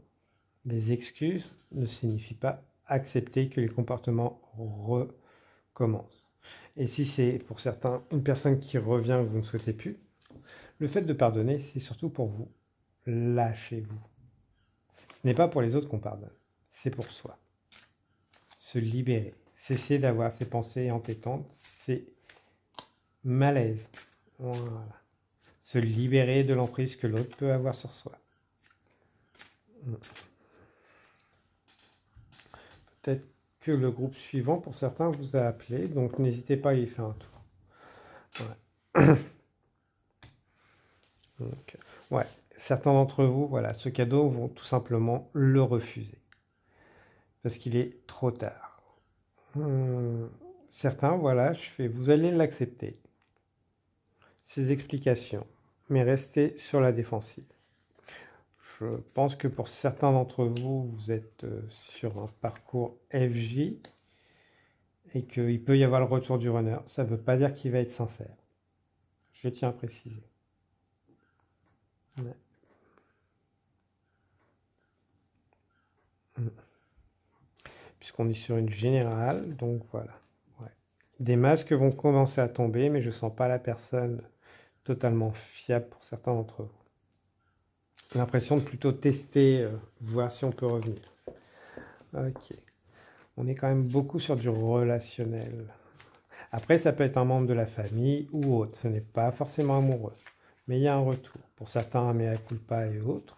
des excuses ne signifie pas accepter que les comportements recommencent. Et si c'est pour certains une personne qui revient que vous ne souhaitez plus, le fait de pardonner, c'est surtout pour vous. Lâchez-vous. Ce n'est pas pour les autres qu'on pardonne, c'est pour soi. Se libérer. Cesser d'avoir ces pensées entêtantes, c'est malaise. Voilà. Se libérer de l'emprise que l'autre peut avoir sur soi. Peut-être que le groupe suivant, pour certains, vous a appelé, donc n'hésitez pas à y faire un tour. Ouais. Donc, ouais. Certains d'entre vous, voilà, ce cadeau vont tout simplement le refuser. Parce qu'il est trop tard. Certains, voilà, vous allez l'accepter. Ces explications, mais restez sur la défensive. Je pense que pour certains d'entre vous, vous êtes sur un parcours FJ et qu'il peut y avoir le retour du runner. Ça ne veut pas dire qu'il va être sincère. Je tiens à préciser. Ouais. Puisqu'on est sur une générale, donc voilà. Ouais. Des masques vont commencer à tomber, mais je ne sens pas la personne totalement fiable pour certains d'entre vous. L'impression de plutôt tester, voir si on peut revenir. Ok. On est quand même beaucoup sur du relationnel. Après, ça peut être un membre de la famille ou autre. Ce n'est pas forcément amoureux. Mais il y a un retour. Pour certains, un mea culpa et autres.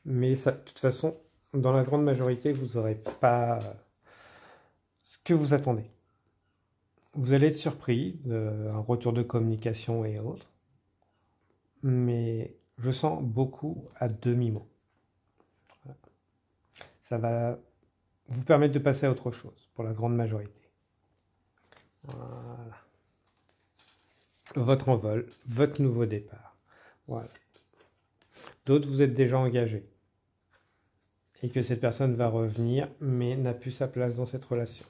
Mais ça, de toute façon, dans la grande majorité, vous n'aurez pas ce que vous attendez. Vous allez être surpris d'un retour de communication et autres. Mais je sens beaucoup à demi-mot. Ça va vous permettre de passer à autre chose, pour la grande majorité. Voilà. Votre envol, votre nouveau départ. Voilà. D'autres, vous êtes déjà engagés. Et que cette personne va revenir, mais n'a plus sa place dans cette relation.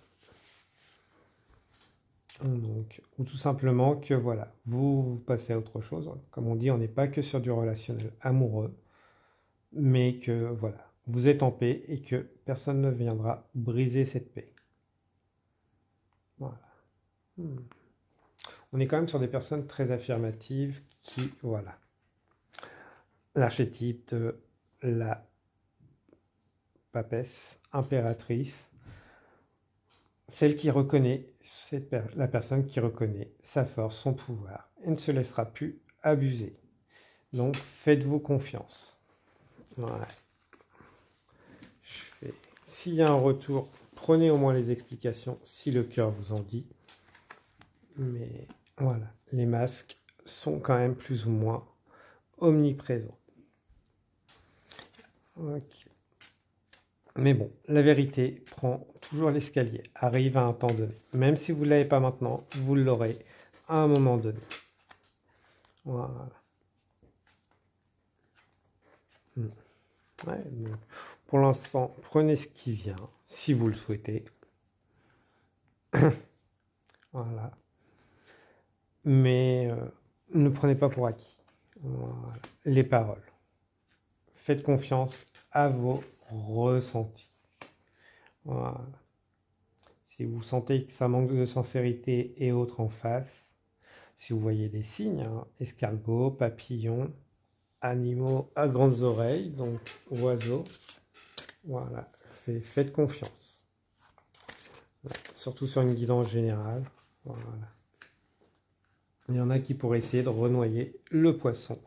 Donc, ou tout simplement que voilà, vous passez à autre chose. Comme on dit, on n'est pas que sur du relationnel amoureux, mais que voilà, vous êtes en paix et que personne ne viendra briser cette paix. Voilà. On est quand même sur des personnes très affirmatives qui, voilà, l'archétype de la papesse, impératrice, celle qui reconnaît, la personne qui reconnaît sa force, son pouvoir, et ne se laissera plus abuser. Donc, faites-vous confiance. Voilà. S'il y a un retour, prenez au moins les explications si le cœur vous en dit. Mais voilà, les masques sont quand même plus ou moins omniprésents. Ok. Mais bon, la vérité prend toujours l'escalier, arrive à un temps donné. Même si vous ne l'avez pas maintenant, vous l'aurez à un moment donné. Voilà. Ouais, pour l'instant, prenez ce qui vient, si vous le souhaitez. Voilà. Mais ne prenez pas pour acquis. Voilà. Les paroles. Faites confiance à vos ressentis. Voilà. Si vous sentez que ça manque de sincérité et autres en face, si vous voyez des signes, hein, escargots, papillons, animaux à grandes oreilles, donc oiseaux, voilà, faites confiance. Voilà. Surtout sur une guidance générale. Voilà. Il y en a qui pourraient essayer de renoyer le poisson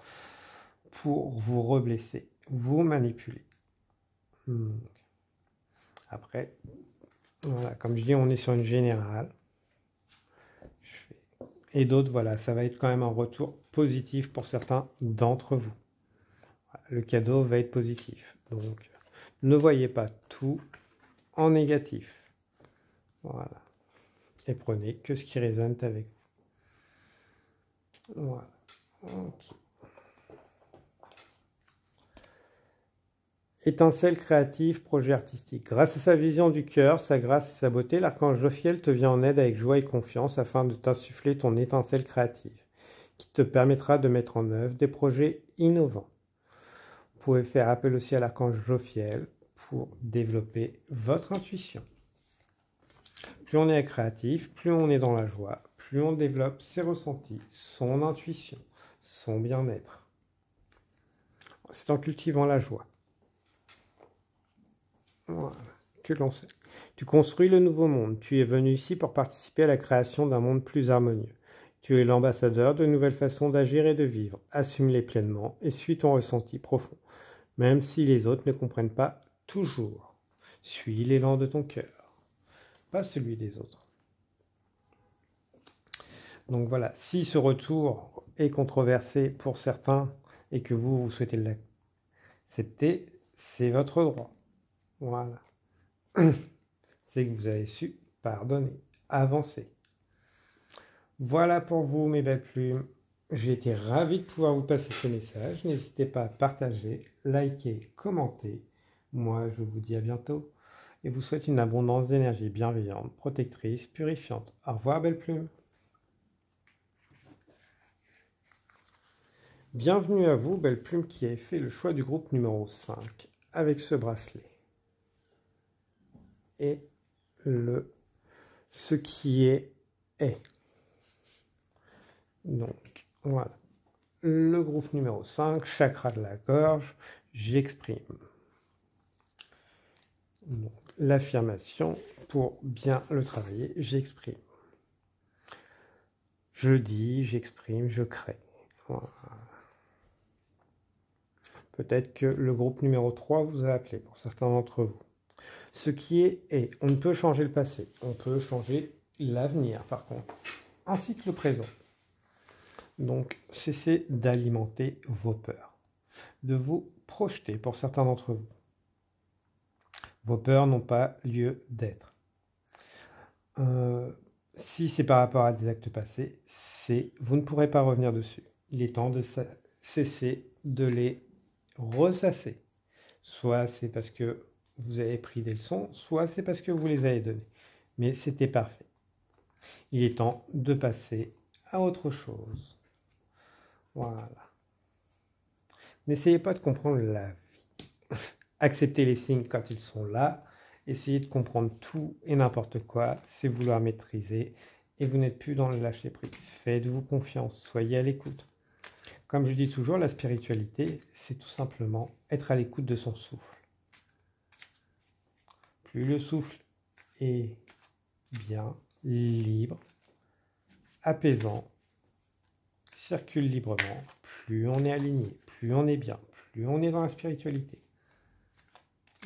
pour vous reblesser, vous manipuler. Après, voilà, comme je dis, on est sur une générale. Et d'autres, voilà, ça va être quand même un retour positif pour certains d'entre vous. Le cadeau va être positif. Donc, ne voyez pas tout en négatif. Voilà. Et prenez que ce qui résonne avec vous. Voilà. Okay. Étincelle créative, projet artistique. Grâce à sa vision du cœur, sa grâce et sa beauté, l'archange Jophiel te vient en aide avec joie et confiance afin de t'insuffler ton étincelle créative, qui te permettra de mettre en œuvre des projets innovants. Vous pouvez faire appel aussi à l'archange Jophiel pour développer votre intuition. Plus on est créatif, plus on est dans la joie, plus on développe ses ressentis, son intuition, son bien-être. C'est en cultivant la joie. Voilà, que l'on sait. Tu construis le nouveau monde. Tu es venu ici pour participer à la création d'un monde plus harmonieux. Tu es l'ambassadeur de nouvelles façons d'agir et de vivre. Assume-les pleinement et suis ton ressenti profond, même si les autres ne comprennent pas toujours. Suis l'élan de ton cœur, pas celui des autres. Donc voilà, si ce retour est controversé pour certains et que vous souhaitez l'accepter, c'est votre droit. Voilà. C'est que vous avez su pardonner, avancer. Voilà pour vous, mes belles plumes. J'ai été ravi de pouvoir vous passer ce message. N'hésitez pas à partager, liker, commenter. Moi, je vous dis à bientôt. et vous souhaite une abondance d'énergie bienveillante, protectrice, purifiante. Au revoir, belle plume. Bienvenue à vous, belle plume, qui avez fait le choix du groupe numéro 5 avec ce bracelet. Et ce qui est. Donc, voilà. Le groupe numéro 5, chakra de la gorge, j'exprime. L'affirmation, pour bien le travailler, j'exprime. Je dis, j'exprime, je crée. Voilà. Peut-être que le groupe numéro 3 vous a appelé, pour certains d'entre vous. Ce qui est. On ne peut changer le passé, on peut changer l'avenir par contre, ainsi que le présent. Donc, cessez d'alimenter vos peurs, de vous projeter pour certains d'entre vous. Vos peurs n'ont pas lieu d'être. Si c'est par rapport à des actes passés, vous ne pourrez pas revenir dessus. Il est temps de cesser de les ressasser. Soit c'est parce que vous avez pris des leçons, soit c'est parce que vous les avez données. Mais c'était parfait. Il est temps de passer à autre chose. Voilà. N'essayez pas de comprendre la vie. Acceptez les signes quand ils sont là. Essayez de comprendre tout et n'importe quoi. C'est vouloir maîtriser. Et vous n'êtes plus dans le lâcher prise. Faites-vous confiance. Soyez à l'écoute. Comme je dis toujours, la spiritualité, c'est tout simplement être à l'écoute de son souffle. Plus le souffle est bien, libre, apaisant, circule librement, plus on est aligné, plus on est bien, plus on est dans la spiritualité.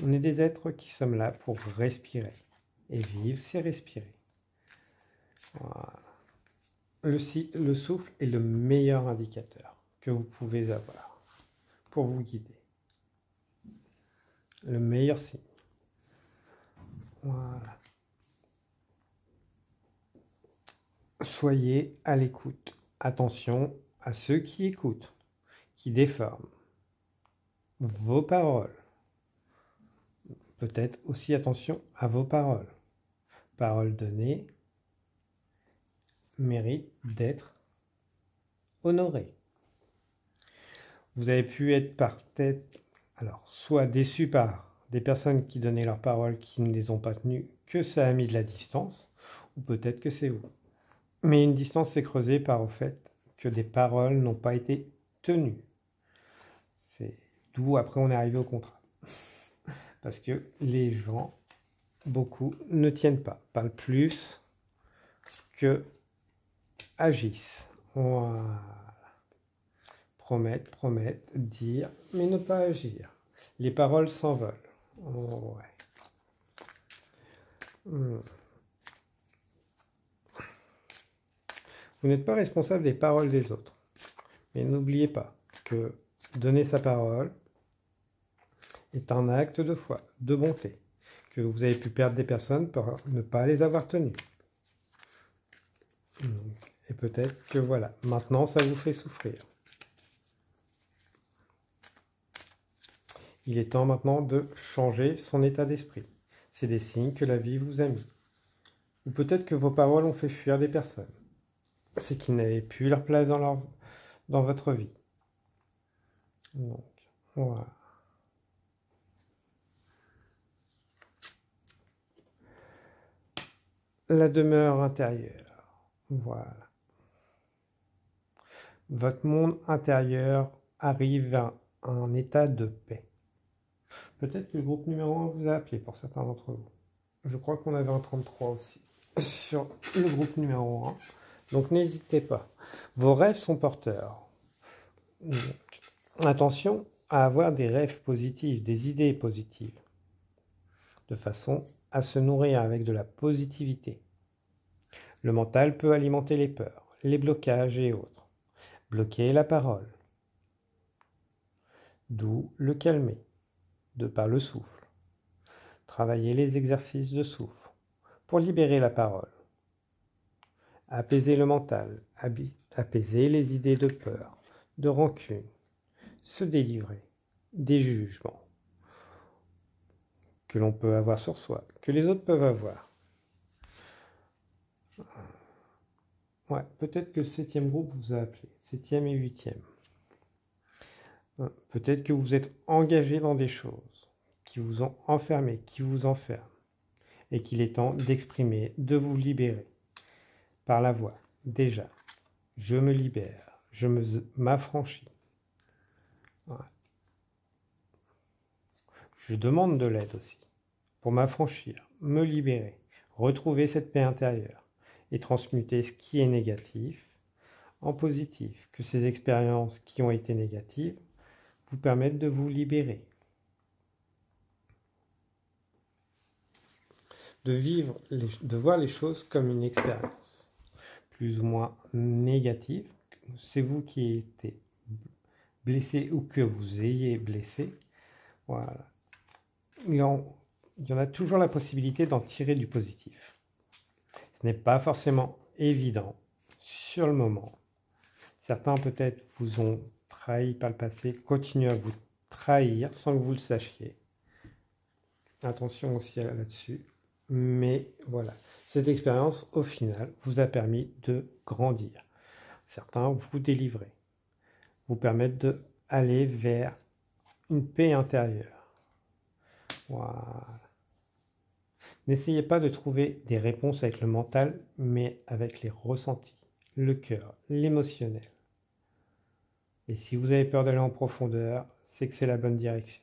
On est des êtres qui sommes là pour respirer. Et vivre, c'est respirer. Voilà. Le souffle est le meilleur indicateur que vous pouvez avoir pour vous guider. Le meilleur signe. Voilà. Soyez à l'écoute. Attention à ceux qui écoutent, qui déforment vos paroles. Peut-être aussi attention à vos paroles. Paroles données méritent d'être honorées. Vous avez pu être soit déçu par des personnes qui donnaient leurs paroles qui ne les ont pas tenues, que ça a mis de la distance, ou peut-être que c'est vous. Mais une distance s'est creusée par le fait que des paroles n'ont pas été tenues. C'est d'où après on est arrivé au contrat. Parce que les gens, beaucoup, ne tiennent pas, parlent plus que agissent. Voilà. Promettre, dire, mais ne pas agir. Les paroles s'envolent. Oh, ouais. Vous n'êtes pas responsable des paroles des autres. Mais n'oubliez pas que donner sa parole est un acte de foi, de bonté, que vous avez pu perdre des personnes pour ne pas les avoir tenues. Et peut-être que voilà, maintenant ça vous fait souffrir. Il est temps maintenant de changer son état d'esprit. C'est des signes que la vie vous a mis. Ou peut-être que vos paroles ont fait fuir des personnes. C'est qu'ils n'avaient plus leur place dans votre vie. Donc, voilà. La demeure intérieure. Voilà. Votre monde intérieur arrive à un état de paix. Peut-être que le groupe numéro 1 vous a appelé pour certains d'entre vous. Je crois qu'on avait un 33 aussi sur le groupe numéro 1. Donc n'hésitez pas. Vos rêves sont porteurs. Donc, attention à avoir des rêves positifs, des idées positives, de façon à se nourrir avec de la positivité. Le mental peut alimenter les peurs, les blocages et autres. Bloquer la parole. D'où le calmer, de par le souffle. Travailler les exercices de souffle pour libérer la parole. Apaiser le mental, apaiser les idées de peur, de rancune, se délivrer des jugements que l'on peut avoir sur soi, que les autres peuvent avoir. Ouais, peut-être que le 7e groupe vous a appelé, 7e et 8e. Peut-être que vous êtes engagé dans des choses qui vous ont enfermé, qui vous enferment, et qu'il est temps d'exprimer, de vous libérer par la voix. Déjà, je me libère, je m'affranchis. Ouais. Je demande de l'aide aussi pour m'affranchir, me libérer, retrouver cette paix intérieure et transmuter ce qui est négatif en positif, que ces expériences qui ont été négatives vous permettent de vous libérer, de voir les choses comme une expérience plus ou moins négative. C'est vous qui avez été blessé ou que vous ayez blessé. Voilà. Il y en a toujours la possibilité d'en tirer du positif. Ce n'est pas forcément évident sur le moment. Certains peut-être vous ont trahi par le passé, continuent à vous trahir sans que vous le sachiez. Attention aussi là-dessus. Mais voilà, cette expérience, au final, vous a permis de grandir. Certains vous délivrer, vous permettent d'aller vers une paix intérieure. Voilà. N'essayez pas de trouver des réponses avec le mental, mais avec les ressentis, le cœur, l'émotionnel. Et si vous avez peur d'aller en profondeur, c'est que c'est la bonne direction.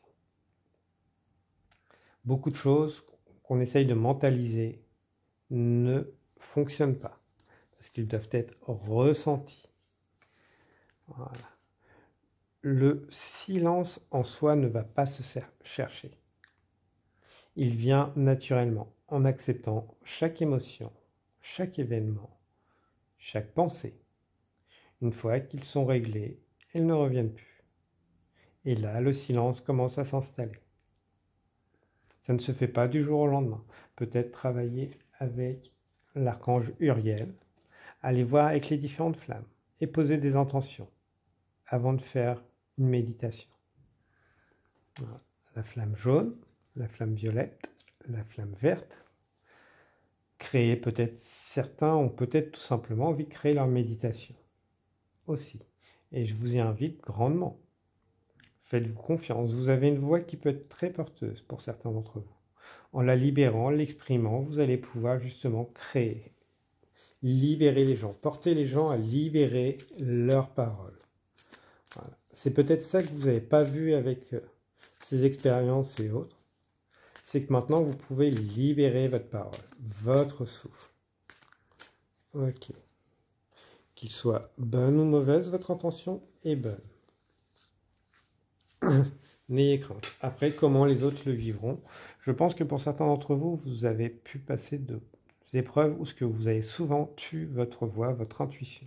Beaucoup de choses qu'on essaye de mentaliser ne fonctionnent pas, parce qu'ils doivent être ressentis. Voilà. Le silence en soi ne va pas se chercher. Il vient naturellement en acceptant chaque émotion, chaque événement, chaque pensée. Une fois qu'ils sont réglés, ils ne reviennent plus. Et là, le silence commence à s'installer. Ça ne se fait pas du jour au lendemain. Peut-être travailler avec l'archange Uriel, aller voir avec les différentes flammes et poser des intentions avant de faire une méditation. Voilà. La flamme jaune, la flamme violette, la flamme verte. Créer peut-être, certains ont peut-être tout simplement envie de créer leur méditation aussi. Et je vous y invite grandement. Faites-vous confiance, vous avez une voix qui peut être très porteuse pour certains d'entre vous. En la libérant, l'exprimant, vous allez pouvoir justement créer, libérer les gens, porter les gens à libérer leurs paroles. Voilà. C'est peut-être ça que vous n'avez pas vu avec ces expériences et autres. C'est que maintenant, vous pouvez libérer votre parole, votre souffle. Ok. Qu'il soit bonne ou mauvaise, votre intention est bonne. N'ayez crainte. Après, comment les autres le vivront? Je pense que pour certains d'entre vous, vous avez pu passer de épreuves où ce que vous avez souvent tué votre voix, votre intuition.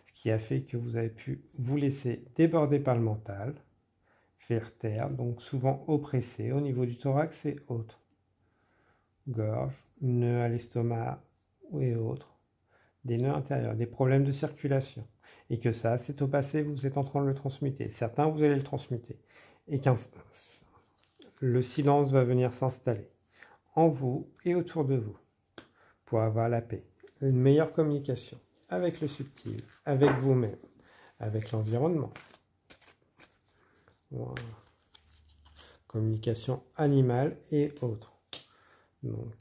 Ce qui a fait que vous avez pu vous laisser déborder par le mental, faire taire, donc souvent oppressé au niveau du thorax et autres. Gorge, nœuds à l'estomac et autres. Des nœuds intérieurs, des problèmes de circulation. Et que ça, c'est au passé, vous êtes en train de le transmuter. Certains, vous allez le transmuter. Et le silence va venir s'installer en vous et autour de vous pour avoir la paix. Une meilleure communication avec le subtil, avec vous-même, avec l'environnement. Voilà. Communication animale et autres. Donc,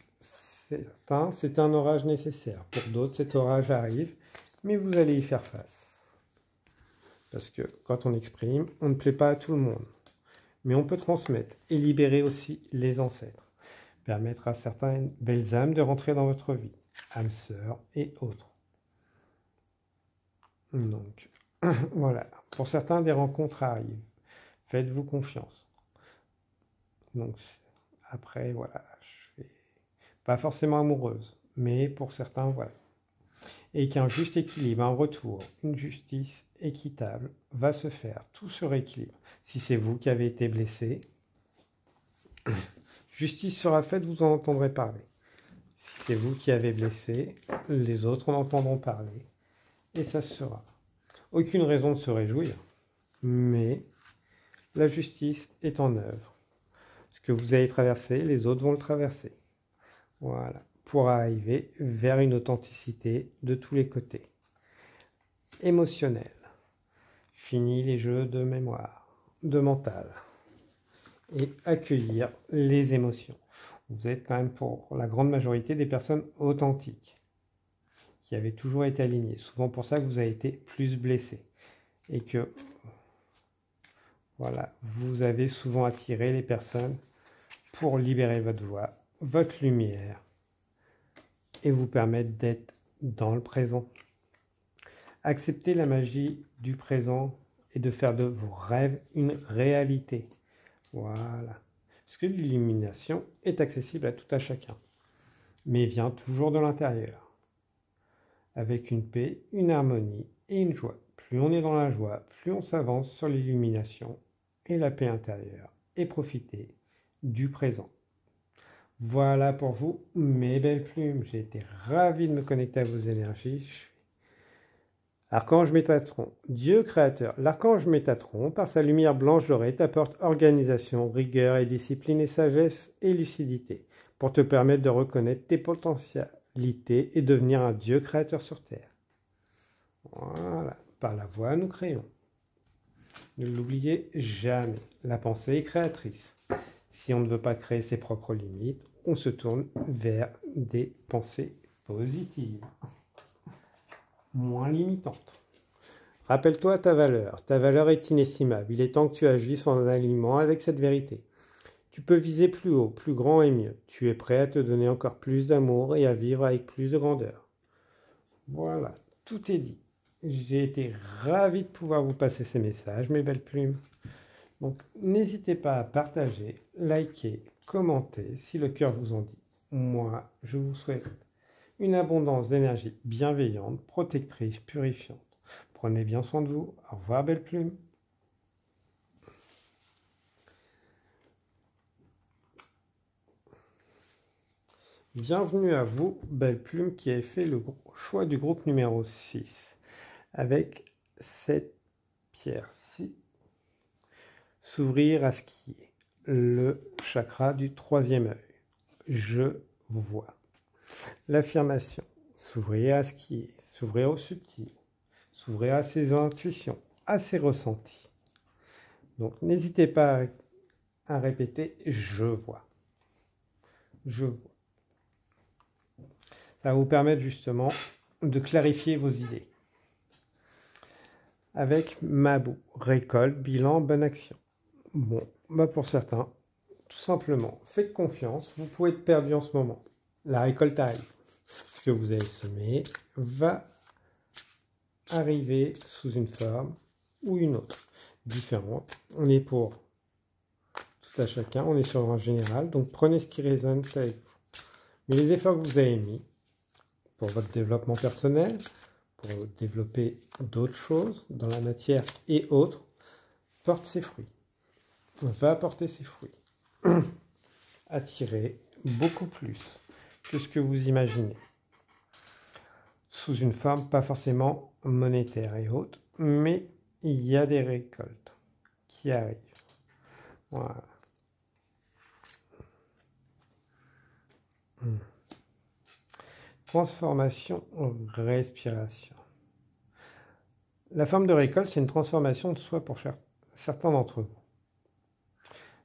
c'est un orage nécessaire. Pour d'autres, cet orage arrive, mais vous allez y faire face. Parce que quand on exprime, on ne plaît pas à tout le monde. Mais on peut transmettre et libérer aussi les ancêtres. Permettre à certaines belles âmes de rentrer dans votre vie. Âmes sœurs et autres. Donc, voilà. Pour certains, des rencontres arrivent. Faites-vous confiance. Donc, après, voilà. Pas forcément amoureuse, mais pour certains, voilà. Et qu'un juste équilibre, un retour, une justice équitable va se faire. Tout se rééquilibre. Si c'est vous qui avez été blessé, justice sera faite, vous en entendrez parler. Si c'est vous qui avez blessé, les autres en entendront parler. Et ça se sera. Aucune raison de se réjouir, mais la justice est en œuvre. Ce que vous allez traverser, les autres vont le traverser. Voilà, pour arriver vers une authenticité de tous les côtés. Émotionnel. Fini les jeux de mémoire, de mental. Et accueillir les émotions. Vous êtes quand même pour la grande majorité des personnes authentiques, qui avaient toujours été alignées. Souvent pour ça que vous avez été plus blessé. Et que, voilà, vous avez souvent attiré les personnes pour libérer votre voix, votre lumière, et vous permettre d'être dans le présent. Acceptez la magie du présent et de faire de vos rêves une réalité. Voilà. Parce que l'illumination est accessible à tout à chacun, mais vient toujours de l'intérieur, avec une paix, une harmonie et une joie. Plus on est dans la joie, plus on s'avance sur l'illumination et la paix intérieure, et profitez du présent. Voilà pour vous, mes belles plumes. J'ai été ravi de me connecter à vos énergies. Archange Métatron, Dieu créateur, l'archange Métatron, par sa lumière blanche dorée, t'apporte organisation, rigueur et discipline et sagesse et lucidité pour te permettre de reconnaître tes potentialités et devenir un Dieu créateur sur Terre. Voilà, par la voix nous créons. Ne l'oubliez jamais, la pensée est créatrice. Si on ne veut pas créer ses propres limites, on se tourne vers des pensées positives, moins limitantes. Rappelle-toi ta valeur est inestimable. Il est temps que tu agisses en alignement avec cette vérité. Tu peux viser plus haut, plus grand et mieux. Tu es prêt à te donner encore plus d'amour et à vivre avec plus de grandeur. Voilà, tout est dit. J'ai été ravi de pouvoir vous passer ces messages, mes belles plumes. Donc, n'hésitez pas à partager, liker, commenter si le cœur vous en dit. Moi, je vous souhaite une abondance d'énergie bienveillante, protectrice, purifiante. Prenez bien soin de vous. Au revoir, belles plumes. Bienvenue à vous, belles plumes, qui avez fait le choix du groupe numéro 6 avec cette pierre-ci. S'ouvrir à ce qui est le chakra du troisième œil. Je vous vois. L'affirmation, s'ouvrir à ce qui est, s'ouvrir au subtil, s'ouvrir à ses intuitions, à ses ressentis. Donc n'hésitez pas à répéter « je vois ». Je vois. Ça va vous permettre justement de clarifier vos idées. Avec Mabou, récolte, bilan, bonne action. Bon, bah pour certains, tout simplement, faites confiance, vous pouvez être perdu en ce moment. La récolte arrive. Ce que vous avez semé va arriver sous une forme ou une autre, différente. On est pour tout à chacun, on est sur un général, donc prenez ce qui résonne avec vous. Mais les efforts que vous avez mis pour votre développement personnel, pour développer d'autres choses dans la matière et autres, portent ses fruits. On va apporter ses fruits. Attirer beaucoup plus que ce que vous imaginez. Sous une forme pas forcément monétaire et autres, mais il y a des récoltes qui arrivent. Voilà. Transformation, respiration. La forme de récolte, c'est une transformation de soi pour certains d'entre vous.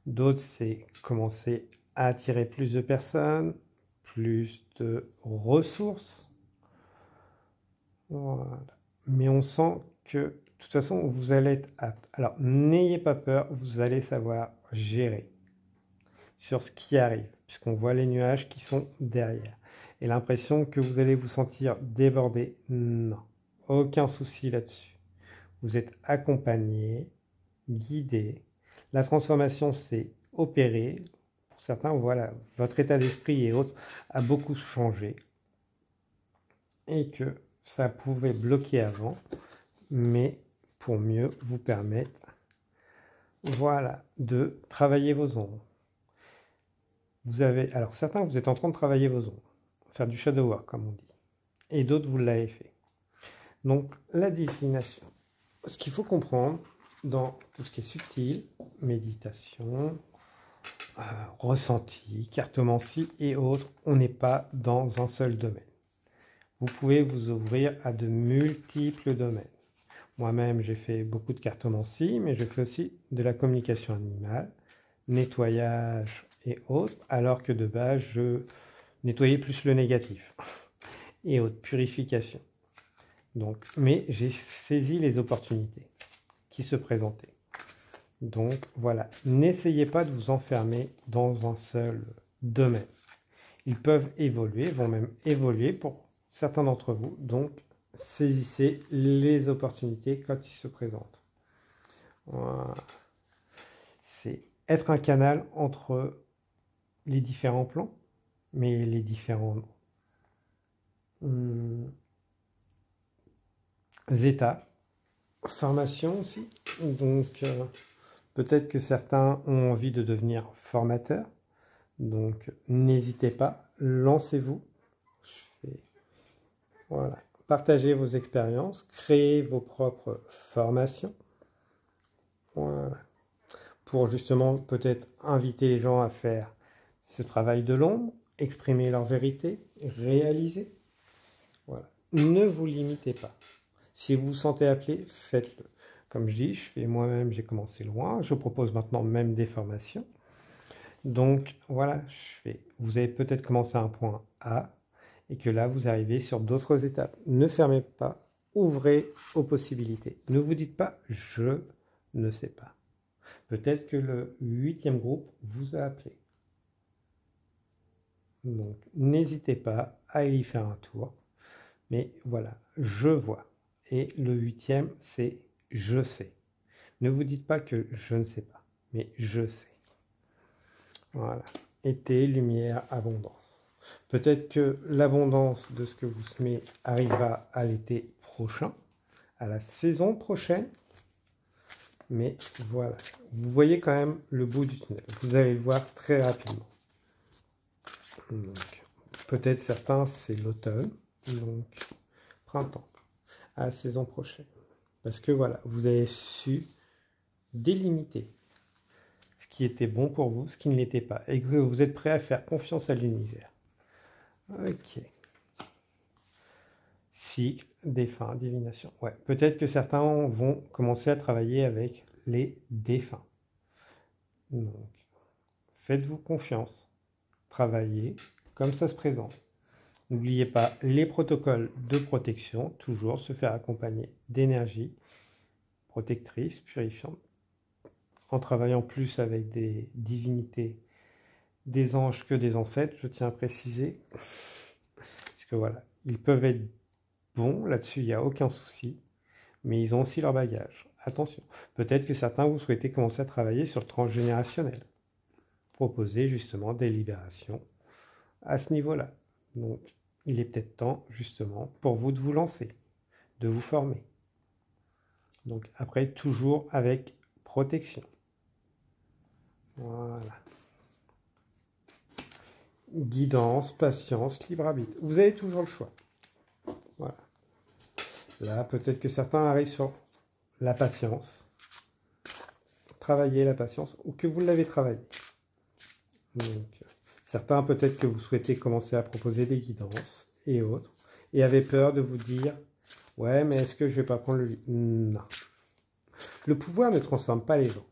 D'autres, c'est commencer à attirer plus de personnes, plus de ressources. Voilà. Mais on sent que, de toute façon, vous allez être apte. Alors, n'ayez pas peur, vous allez savoir gérer sur ce qui arrive, puisqu'on voit les nuages qui sont derrière. Et l'impression que vous allez vous sentir débordé, non. Aucun souci là-dessus. Vous êtes accompagné, guidé. La transformation s'est opérée. Pour certains, voilà, votre état d'esprit et autres a beaucoup changé. Et que ça pouvait bloquer avant, mais pour mieux vous permettre, voilà, de travailler vos ombres. Vous avez, alors certains, vous êtes en train de travailler vos ombres, faire du shadow work, comme on dit. Et d'autres, vous l'avez fait. Donc, la divination. Ce qu'il faut comprendre dans tout ce qui est subtil, méditation, ressenti, cartomancie et autres. On n'est pas dans un seul domaine. Vous pouvez vous ouvrir à de multiples domaines. Moi-même, j'ai fait beaucoup de cartomancie, mais je fais aussi de la communication animale, nettoyage et autres, alors que de base, je nettoyais plus le négatif et autres, purification. Donc, mais j'ai saisi les opportunités qui se présentaient. Donc voilà, n'essayez pas de vous enfermer dans un seul domaine. Ils peuvent évoluer, vont même évoluer pour certains d'entre vous. Donc saisissez les opportunités quand ils se présentent. Voilà. C'est être un canal entre les différents plans, mais les différents états. Formation aussi. Donc peut-être que certains ont envie de devenir formateurs. Donc n'hésitez pas, lancez-vous. Voilà. Partagez vos expériences, créez vos propres formations. Voilà. Pour justement peut-être inviter les gens à faire ce travail de l'ombre, exprimer leur vérité, réaliser. Voilà. Ne vous limitez pas. Si vous vous sentez appelé, faites-le. Comme je dis, moi-même, j'ai commencé loin. Je propose maintenant même des formations. Donc voilà, vous avez peut-être commencé à un point A et que là, vous arrivez sur d'autres étapes. Ne fermez pas, ouvrez aux possibilités. Ne vous dites pas « je ne sais pas ». Peut-être que le 8e groupe vous a appelé. Donc n'hésitez pas à y faire un tour. Mais voilà, je vois. Et le 8e, c'est « je sais ». Ne vous dites pas que je ne sais pas, mais je sais. Voilà. Été, lumière, abondance. Peut-être que l'abondance de ce que vous semez arrivera à l'été prochain, à la saison prochaine. Mais voilà, vous voyez quand même le bout du tunnel. Vous allez le voir très rapidement. Donc, peut-être certains, c'est l'automne, donc printemps, à la saison prochaine. Parce que voilà, vous avez su délimiter ce qui était bon pour vous, ce qui ne l'était pas, et que vous êtes prêt à faire confiance à l'univers. Ok. Cycle, défunt, divination. Ouais, peut-être que certains vont commencer à travailler avec les défunts. Donc, faites-vous confiance. Travaillez comme ça se présente. N'oubliez pas les protocoles de protection, toujours se faire accompagner d'énergie protectrice, purifiante, en travaillant plus avec des divinités, des anges que des ancêtres, je tiens à préciser. Parce que voilà, ils peuvent être bons, là-dessus il n'y a aucun souci, mais ils ont aussi leur bagage. Attention, peut-être que certains vous souhaitez commencer à travailler sur le transgénérationnel. Proposer justement des libérations à ce niveau-là. Donc, il est peut-être temps justement pour vous de vous lancer, de vous former. Donc après, toujours avec protection. Voilà. Guidance, patience, libre arbitre. Vous avez toujours le choix. Voilà. Là, peut-être que certains arrivent sur la patience. Travailler la patience, ou que vous l'avez travaillé. Donc, certains, peut-être que vous souhaitez commencer à proposer des guidances et autres, et avez peur de vous dire « Ouais, mais est-ce que je ne vais pas prendre le lit ?» Non. Le pouvoir ne transforme pas les gens.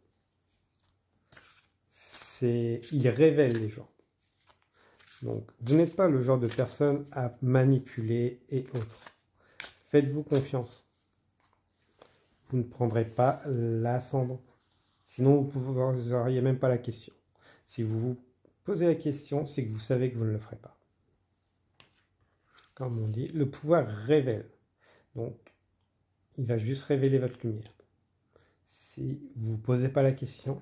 Il révèle les gens. Donc, vous n'êtes pas le genre de personne à manipuler et autres. Faites-vous confiance. Vous ne prendrez pas l'ascendant. Sinon, vous n'auriez même pas la question. Si vous vous posez la question, c'est que vous savez que vous ne le ferez pas. Comme on dit, le pouvoir révèle. Donc, il va juste révéler votre lumière. Si vous ne posez pas la question,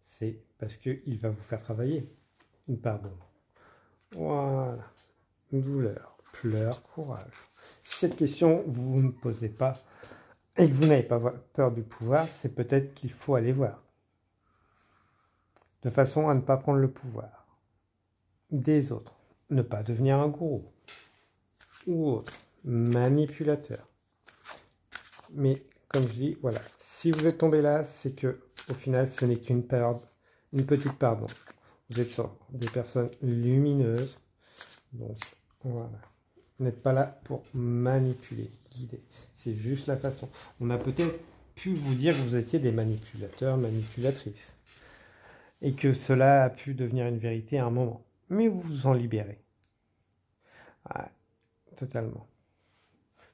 c'est parce qu'il va vous faire travailler une part d'ombre. Voilà. Douleur, pleurs, courage. Si cette question, vous ne posez pas et que vous n'avez pas peur du pouvoir, c'est peut-être qu'il faut aller voir. De façon à ne pas prendre le pouvoir des autres. Ne pas devenir un gourou ou autre, manipulateur. Mais comme je dis, voilà, si vous êtes tombé là, c'est que au final, ce n'est qu'une période une petite part d'ombre. Vous êtes sur des personnes lumineuses. Donc, voilà. Vous n'êtes pas là pour manipuler, guider. C'est juste la façon. On a peut-être pu vous dire que vous étiez des manipulateurs, manipulatrices. Et que cela a pu devenir une vérité à un moment. Mais vous vous en libérez. Ouais, totalement.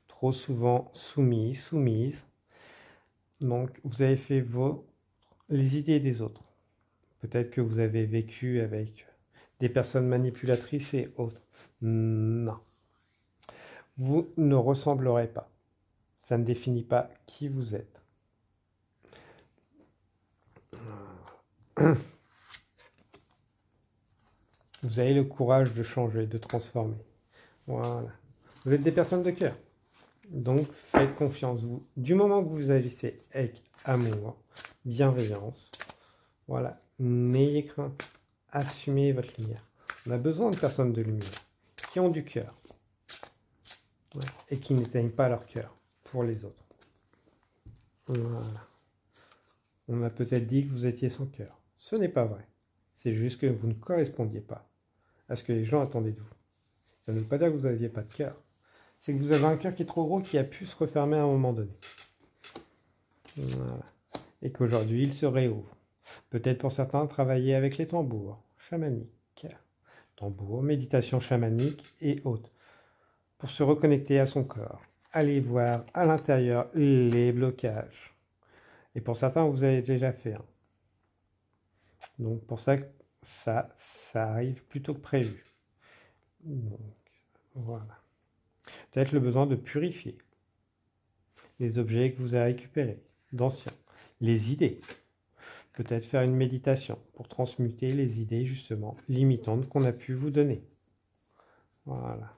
Trop souvent soumis, soumise. Donc, vous avez fait les idées des autres. Peut-être que vous avez vécu avec des personnes manipulatrices et autres. Non. Vous ne ressemblerez pas. Ça ne définit pas qui vous êtes. Vous avez le courage de changer, de transformer. Voilà. Vous êtes des personnes de cœur. Donc, faites confiance. Vous, du moment que vous agissez avec amour, bienveillance, voilà, n'ayez crainte. Assumez votre lumière. On a besoin de personnes de lumière qui ont du cœur, ouais, et qui n'éteignent pas leur cœur pour les autres. Voilà. On a peut-être dit que vous étiez sans cœur. Ce n'est pas vrai. C'est juste que vous ne correspondiez pas à ce que les gens attendaient de vous. Ça ne veut pas dire que vous n'aviez pas de cœur. C'est que vous avez un cœur qui est trop gros, qui a pu se refermer à un moment donné. Voilà. Et qu'aujourd'hui, il se réouvre. Peut-être pour certains, travailler avec les tambours chamaniques. Tambours, méditation chamanique et autres. Pour se reconnecter à son corps. Aller voir à l'intérieur les blocages. Et pour certains, vous avez déjà fait un. Donc pour ça, ça arrive plutôt que prévu. Donc, voilà. Peut-être le besoin de purifier les objets que vous avez récupérés, d'anciens, les idées. Peut-être faire une méditation pour transmuter les idées justement limitantes qu'on a pu vous donner. Voilà.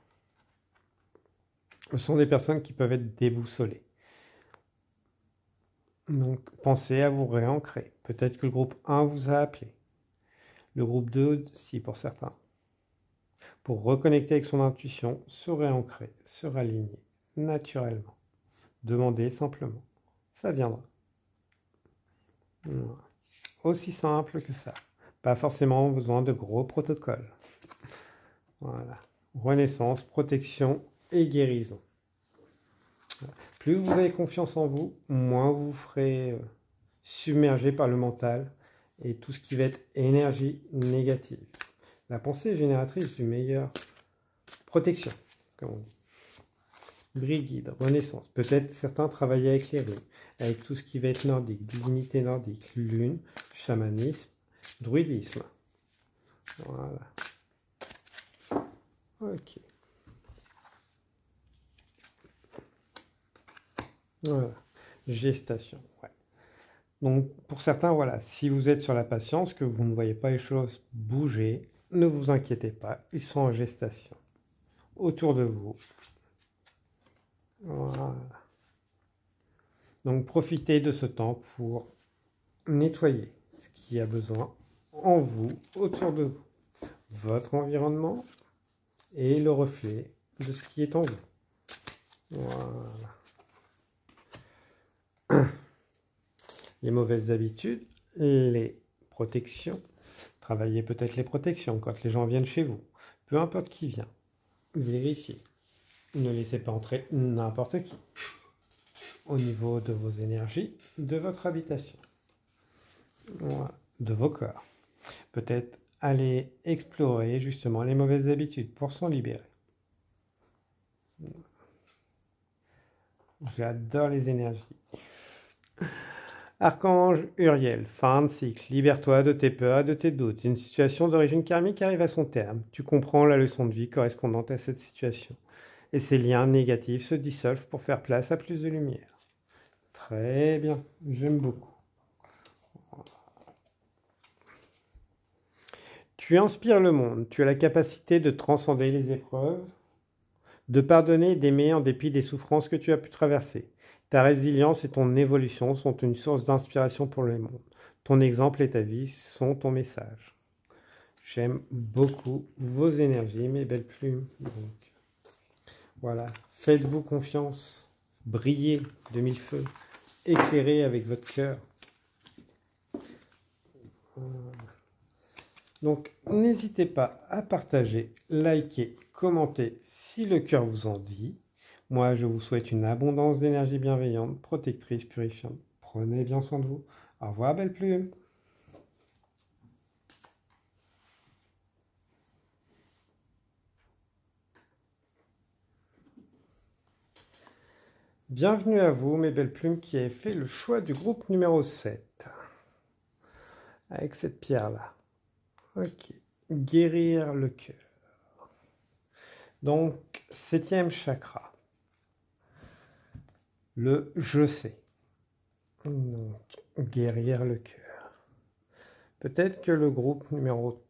Ce sont des personnes qui peuvent être déboussolées. Donc pensez à vous réancrer. Peut-être que le groupe 1 vous a appelé. Le groupe 2 aussi pour certains. Pour reconnecter avec son intuition, se réancrer, se raligner naturellement. Demandez simplement. Ça viendra. Voilà. Aussi simple que ça. Pas forcément besoin de gros protocoles. Voilà. Renaissance, protection et guérison. Voilà. Plus vous avez confiance en vous, moins vous ferez submerger par le mental et tout ce qui va être énergie négative. La pensée est génératrice du meilleur. Protection, comme on dit. Brigide, renaissance. Peut-être certains travaillaient avec les runes, avec tout ce qui va être nordique, divinité nordique, lune, chamanisme, druidisme. Voilà. Ok. Voilà. Gestation. Ouais. Donc pour certains, voilà, si vous êtes sur la patience, que vous ne voyez pas les choses bouger, ne vous inquiétez pas, ils sont en gestation. Autour de vous. Voilà. Donc profitez de ce temps pour nettoyer ce qui a besoin en vous, autour de vous. Votre environnement et le reflet de ce qui est en vous. Voilà. Les mauvaises habitudes, les protections. Travaillez peut-être les protections quand les gens viennent chez vous. Peu importe qui vient. Vérifiez. Ne laissez pas entrer n'importe qui. Au niveau de vos énergies, de votre habitation. Voilà. De vos corps. Peut-être aller explorer justement les mauvaises habitudes pour s'en libérer. J'adore les énergies. Archange Uriel, fin de cycle, libère-toi de tes peurs et de tes doutes. Une situation d'origine karmique arrive à son terme. Tu comprends la leçon de vie correspondante à cette situation. Et ces liens négatifs se dissolvent pour faire place à plus de lumière. Très bien, j'aime beaucoup. Tu inspires le monde, tu as la capacité de transcender les épreuves, de pardonner et d'aimer en dépit des souffrances que tu as pu traverser. Ta résilience et ton évolution sont une source d'inspiration pour le monde. Ton exemple et ta vie sont ton message. J'aime beaucoup vos énergies, mes belles plumes. Donc, voilà, faites-vous confiance, brillez de mille feux, éclairez avec votre cœur. Donc, n'hésitez pas à partager, liker, commenter si le cœur vous en dit. Moi, je vous souhaite une abondance d'énergie bienveillante, protectrice, purifiante. Prenez bien soin de vous. Au revoir, belle plume. Bienvenue à vous, mes belles plumes, qui avez fait le choix du groupe numéro 7. Avec cette pierre-là. Ok. Guérir le cœur. Donc, 7e chakra. Le je sais. Donc, guérir le cœur. Peut-être que le groupe numéro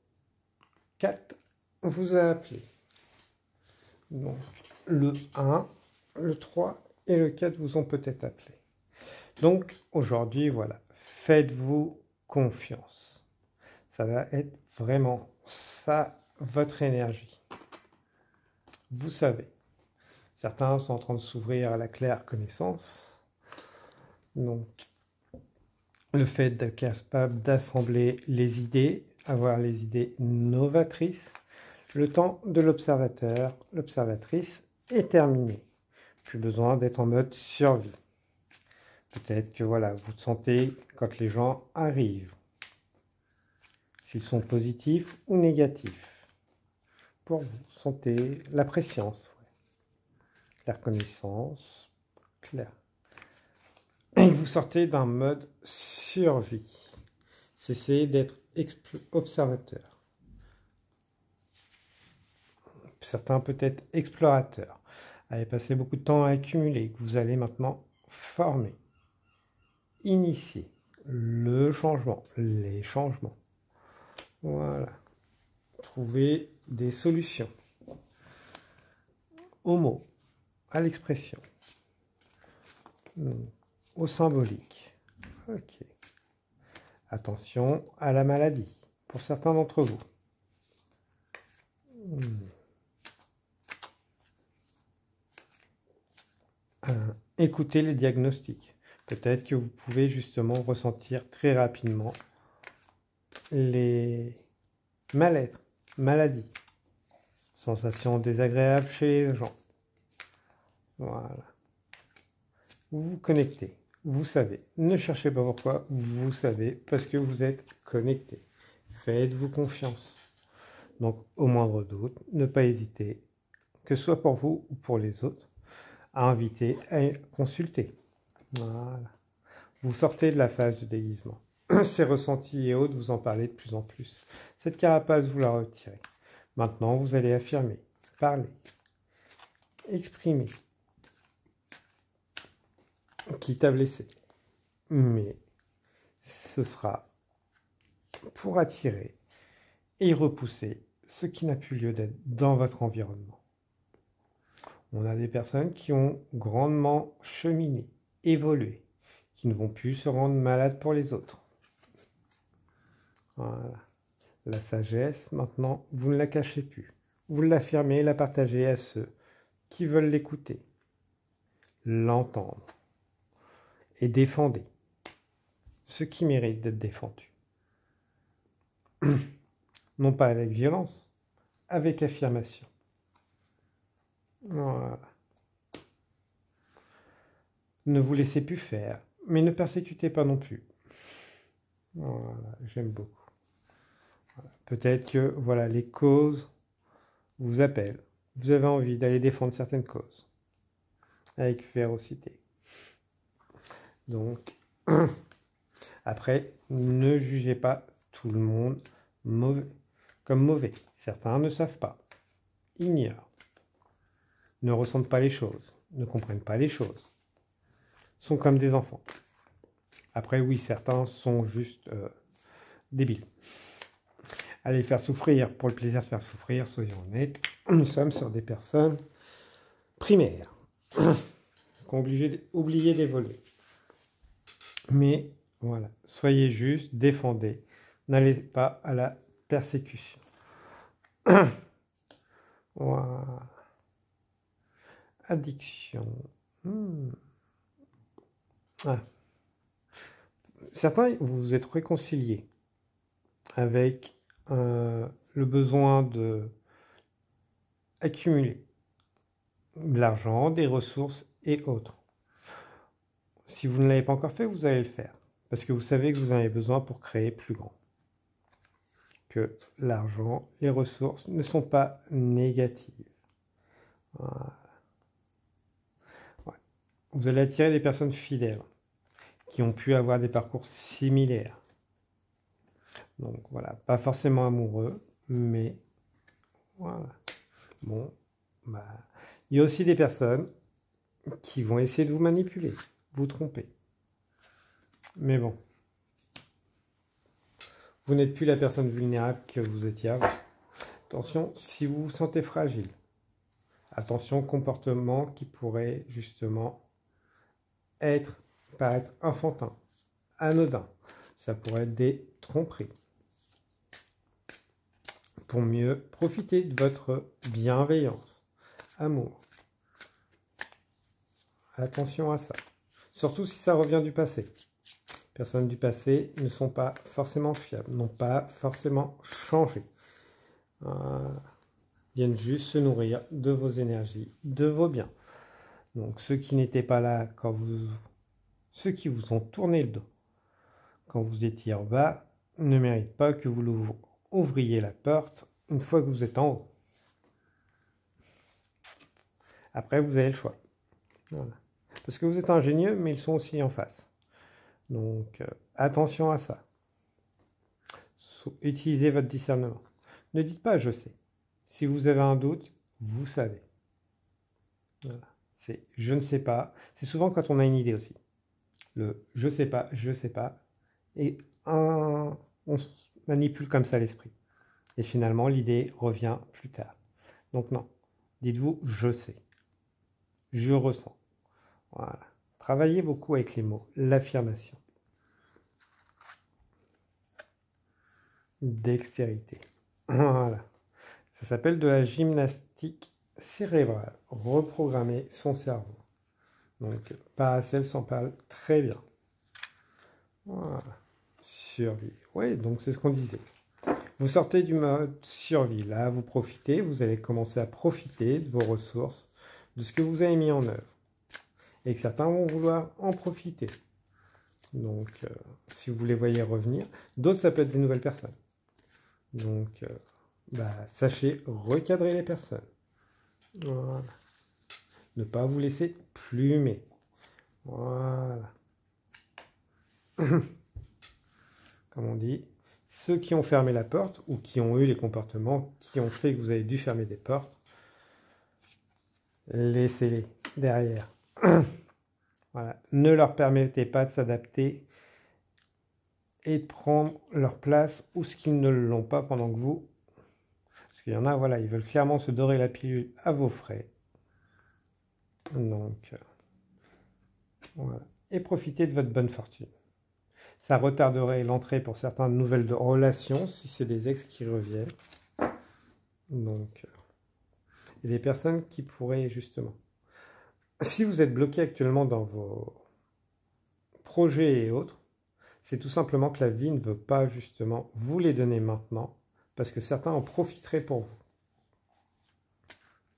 4 vous a appelé. Donc, le 1, le 3 et le 4 vous ont peut-être appelé. Donc, aujourd'hui, voilà, faites-vous confiance. Ça va être vraiment ça, votre énergie. Vous savez, certains sont en train de s'ouvrir à la claire connaissance. Donc, le fait d'être capable d'assembler les idées, avoir les idées novatrices, le temps de l'observateur, l'observatrice est terminé. Plus besoin d'être en mode survie. Peut-être que voilà, vous sentez quand les gens arrivent, s'ils sont positifs ou négatifs. Pour vous, sentez la préscience, la reconnaissance, clair. Et vous sortez d'un mode survie. Cessez d'être observateur. Certains peut-être explorateurs. Avez passé beaucoup de temps à accumuler, que vous allez maintenant former, initier le changement, les changements. Voilà. Trouver des solutions aux mots, à l'expression, au symbolique. Ok. Attention à la maladie, pour certains d'entre vous. Écoutez les diagnostics. Peut-être que vous pouvez justement ressentir très rapidement les mal-être, maladies, sensations désagréables chez les gens. Voilà. Vous vous connectez, vous savez. Ne cherchez pas pourquoi, vous savez, parce que vous êtes connecté. Faites-vous confiance. Donc, au moindre doute, ne pas hésiter, que ce soit pour vous ou pour les autres, à inviter à consulter. Voilà. Vous sortez de la phase de déguisement. Ces ressentis et autres, vous en parlez de plus en plus. Cette carapace, vous la retirez. Maintenant, vous allez affirmer, parler, exprimer. Quitte à blesser. Mais ce sera pour attirer et repousser ce qui n'a plus lieu d'être dans votre environnement. On a des personnes qui ont grandement cheminé, évolué, qui ne vont plus se rendre malades pour les autres. Voilà. La sagesse, maintenant, vous ne la cachez plus. Vous l'affirmez et la partagez à ceux qui veulent l'écouter, l'entendre. Et défendez ce qui mérite d'être défendu. Non pas avec violence, avec affirmation. Voilà. Ne vous laissez plus faire, mais ne persécutez pas non plus. Voilà, j'aime beaucoup. Voilà. Peut-être que voilà, les causes vous appellent. Vous avez envie d'aller défendre certaines causes avec férocité. Donc, après, ne jugez pas tout le monde comme mauvais. Certains ne savent pas, ignorent, ne ressentent pas les choses, ne comprennent pas les choses, sont comme des enfants. Après, oui, certains sont juste débiles. Allez faire souffrir pour le plaisir de faire souffrir, soyons honnêtes. Nous sommes sur des personnes primaires qui ont oublié d'évoluer. Mais voilà, soyez juste, défendez, n'allez pas à la persécution. Voilà. Addiction. Ah. Certains, vous vous êtes réconciliés. avec le besoin de accumuler de l'argent, des ressources et autres. Si vous ne l'avez pas encore fait, vous allez le faire. Parce que vous savez que vous en avez besoin pour créer plus grand. Que l'argent, les ressources ne sont pas négatives. Voilà. Ouais. Vous allez attirer des personnes fidèles qui ont pu avoir des parcours similaires. Donc voilà, pas forcément amoureux, mais voilà. Bon, bah, il y a aussi des personnes qui vont essayer de vous manipuler, vous tromper. Mais bon, vous n'êtes plus la personne vulnérable que vous étiez avant. Attention, si vous vous sentez fragile, attention au comportement qui pourrait justement paraître enfantin, anodin. Ça pourrait être des tromperies. Pour mieux profiter de votre bienveillance, amour. Attention à ça. Surtout si ça revient du passé. Les personnes du passé ne sont pas forcément fiables, n'ont pas forcément changé. Viennent juste se nourrir de vos énergies, de vos biens. Donc ceux qui n'étaient pas là ceux qui vous ont tourné le dos quand vous étiez en bas ne méritent pas que vous ouvriez la porte une fois que vous êtes en haut. Après, vous avez le choix. Voilà. Parce que vous êtes ingénieux, mais ils sont aussi en face. Donc, attention à ça. Utilisez votre discernement. Ne dites pas « je sais ». Si vous avez un doute, vous savez. Voilà. C'est « je ne sais pas ». C'est souvent quand on a une idée aussi. Le « je sais pas », et on se manipule comme ça l'esprit. Et finalement, l'idée revient plus tard. Donc non, dites-vous « je sais ». Je ressens. Voilà. Travaillez beaucoup avec les mots, l'affirmation. Dextérité. Voilà. Ça s'appelle de la gymnastique cérébrale. Reprogrammer son cerveau. Donc, Paracel s'en parle très bien. Voilà. Survie. Oui, donc c'est ce qu'on disait. Vous sortez du mode survie. Là, vous profitez. Vous allez commencer à profiter de vos ressources, de ce que vous avez mis en œuvre. Et que certains vont vouloir en profiter. Donc, si vous les voyez revenir, d'autres, ça peut être des nouvelles personnes. Donc, sachez recadrer les personnes. Voilà. Ne pas vous laisser plumer. Voilà. Comme on dit, ceux qui ont fermé la porte ou qui ont eu les comportements qui ont fait que vous avez dû fermer des portes, laissez-les derrière. Voilà. Ne leur permettez pas de s'adapter et de prendre leur place ou ce qu'ils ne l'ont pas pendant que vous. Parce qu'il y en a, voilà, ils veulent clairement se dorer la pilule à vos frais. Donc, voilà. Et profitez de votre bonne fortune. Ça retarderait l'entrée pour certains de nouvelles relations, si c'est des ex qui reviennent. Donc, il y a des personnes qui pourraient justement... Si vous êtes bloqué actuellement dans vos projets et autres, c'est tout simplement que la vie ne veut pas justement vous les donner maintenant, parce que certains en profiteraient pour vous.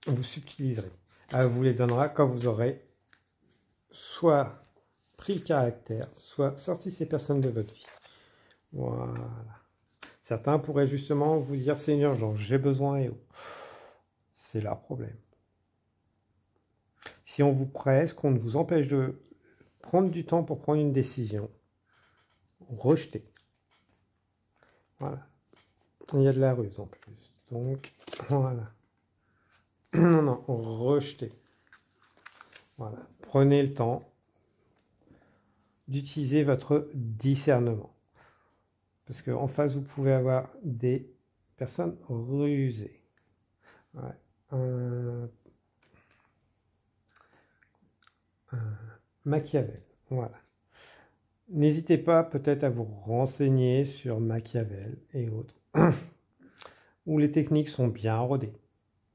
Vous subtiliserez. Elle vous les donnera quand vous aurez soit pris le caractère, soit sorti ces personnes de votre vie. Voilà. Certains pourraient justement vous dire c'est une urgence, j'ai besoin et c'est leur problème. Si on vous presse, qu'on ne vous empêche de prendre du temps pour prendre une décision, rejetez. Voilà. Il y a de la ruse en plus. Donc, voilà. Non, rejetez. Voilà. Prenez le temps d'utiliser votre discernement. Parce qu'en face, vous pouvez avoir des personnes rusées. Ouais. Machiavel. Voilà. N'hésitez pas peut-être à vous renseigner sur Machiavel et autres, où les techniques sont bien rodées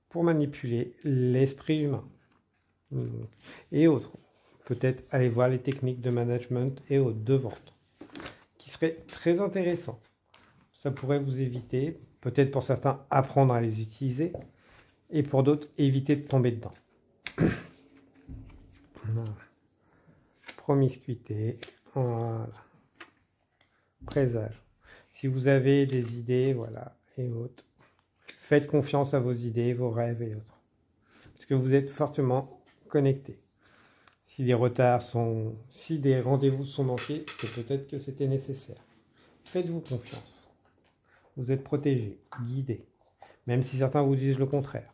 pour manipuler l'esprit humain et autres. Peut-être aller voir les techniques de management et autres de vente, qui seraient très intéressants. ça pourrait vous éviter, peut-être pour certains, apprendre à les utiliser, et pour d'autres, éviter de tomber dedans. Voilà. Promiscuité, voilà. Présage. Si vous avez des idées, voilà, et autres, faites confiance à vos idées, vos rêves et autres. Parce que vous êtes fortement connectés. Si si des rendez-vous sont manqués, c'est peut-être que c'était nécessaire. Faites-vous confiance. Vous êtes protégés, guidés, même si certains vous disent le contraire.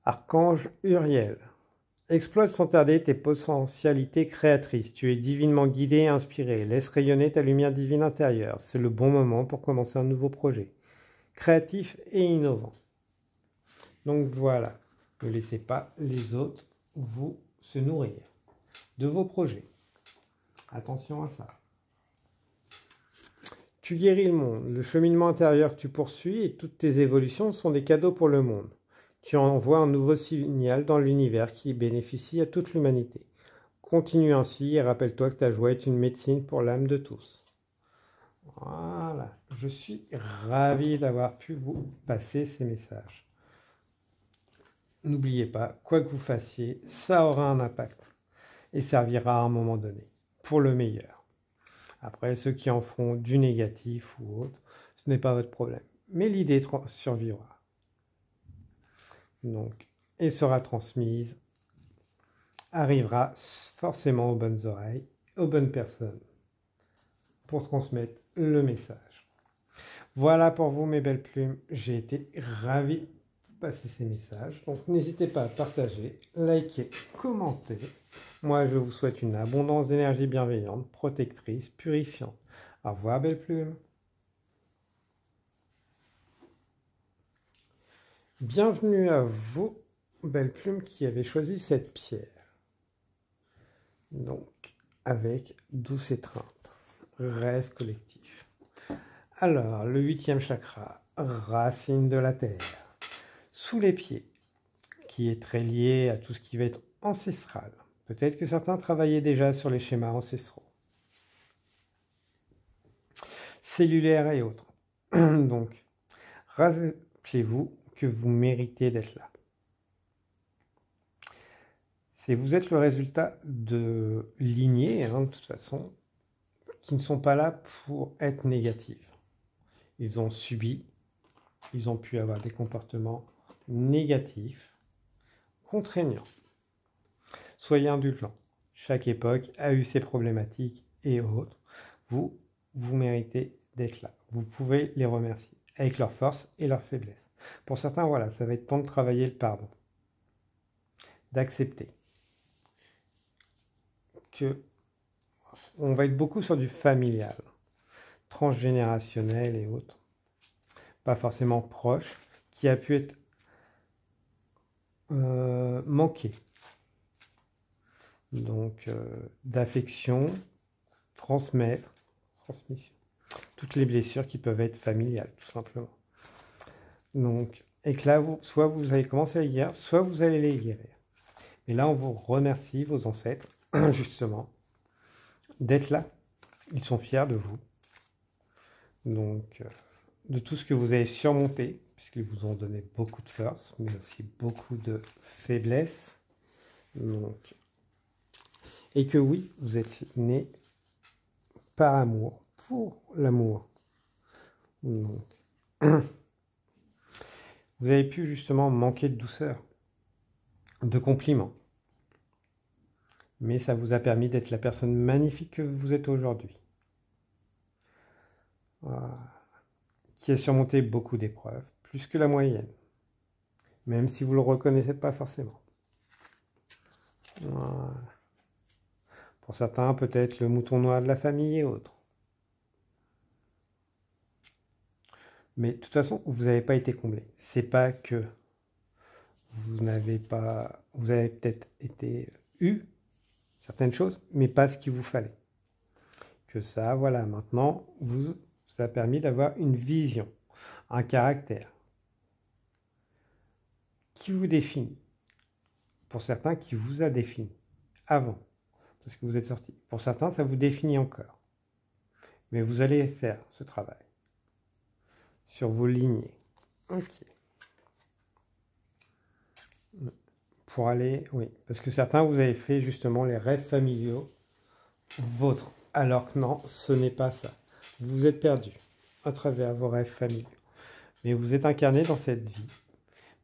Archange Uriel. Exploite sans tarder tes potentialités créatrices. Tu es divinement guidé et inspiré. Laisse rayonner ta lumière divine intérieure. C'est le bon moment pour commencer un nouveau projet. Créatif et innovant. Donc voilà, ne laissez pas les autres vous se nourrir de vos projets. Attention à ça. Tu guéris le monde. Le cheminement intérieur que tu poursuis et toutes tes évolutions sont des cadeaux pour le monde. Tu envoies un nouveau signal dans l'univers qui bénéficie à toute l'humanité. Continue ainsi et rappelle-toi que ta joie est une médecine pour l'âme de tous. Voilà, je suis ravi d'avoir pu vous passer ces messages. N'oubliez pas, quoi que vous fassiez, ça aura un impact et servira à un moment donné, pour le meilleur. Après, ceux qui en feront du négatif ou autre, ce n'est pas votre problème. Mais l'idée survivra. Donc, et sera transmise, arrivera forcément aux bonnes oreilles, aux bonnes personnes, pour transmettre le message. Voilà pour vous mes belles plumes, j'ai été ravi de vous passer ces messages. Donc n'hésitez pas à partager, liker, commenter. Moi je vous souhaite une abondance d'énergie bienveillante, protectrice, purifiante. Au revoir belles plumes. Bienvenue à vous, belles plumes, qui avez choisi cette pierre. Donc, avec douce étreinte, rêve collectif. Alors, le 8e chakra, racine de la terre, sous les pieds, qui est très lié à tout ce qui va être ancestral. Peut-être que certains travaillaient déjà sur les schémas ancestraux. Cellulaires et autres. Donc, rappelez-vous que vous méritez d'être là. Vous êtes le résultat de lignées, de toute façon, qui ne sont pas là pour être négatives. Ils ont subi, ils ont pu avoir des comportements négatifs, contraignants. Soyez indulgents. Chaque époque a eu ses problématiques et autres. Vous méritez d'être là. Vous pouvez les remercier avec leurs forces et leurs faiblesses. Pour certains, voilà, ça va être temps de travailler le pardon, d'accepter que on va être beaucoup sur du familial, transgénérationnel et autres, pas forcément proche, qui a pu être manqué. Donc, d'affection, transmission. Toutes les blessures qui peuvent être familiales, tout simplement. Donc, et que là, soit vous allez commencer à les guérir, soit vous allez les guérir. Et là, on vous remercie, vos ancêtres, justement, d'être là. Ils sont fiers de vous. Donc, de tout ce que vous avez surmonté, puisqu'ils vous ont donné beaucoup de force, mais aussi beaucoup de faiblesse. Donc, et que oui, vous êtes né par amour, pour l'amour. Donc, vous avez pu justement manquer de douceur, de compliments. Mais ça vous a permis d'être la personne magnifique que vous êtes aujourd'hui. Qui a surmonté beaucoup d'épreuves, plus que la moyenne. Même si vous ne le reconnaissez pas forcément. Pour certains, peut-être le mouton noir de la famille et autres. Mais de toute façon, vous n'avez pas été comblé. C'est pas que vous avez peut-être eu certaines choses, mais pas ce qu'il vous fallait. Que ça, voilà, maintenant, ça a permis d'avoir une vision, un caractère qui vous définit. Pour certains, qui vous a défini avant, parce que vous êtes sorti. Pour certains, ça vous définit encore. Mais vous allez faire ce travail sur vos lignées. Ok. Pour aller, oui, parce que certains, vous avez fait justement les rêves familiaux vôtres, alors que non, ce n'est pas ça. Vous vous êtes perdu à travers vos rêves familiaux. Mais vous êtes incarné dans cette vie,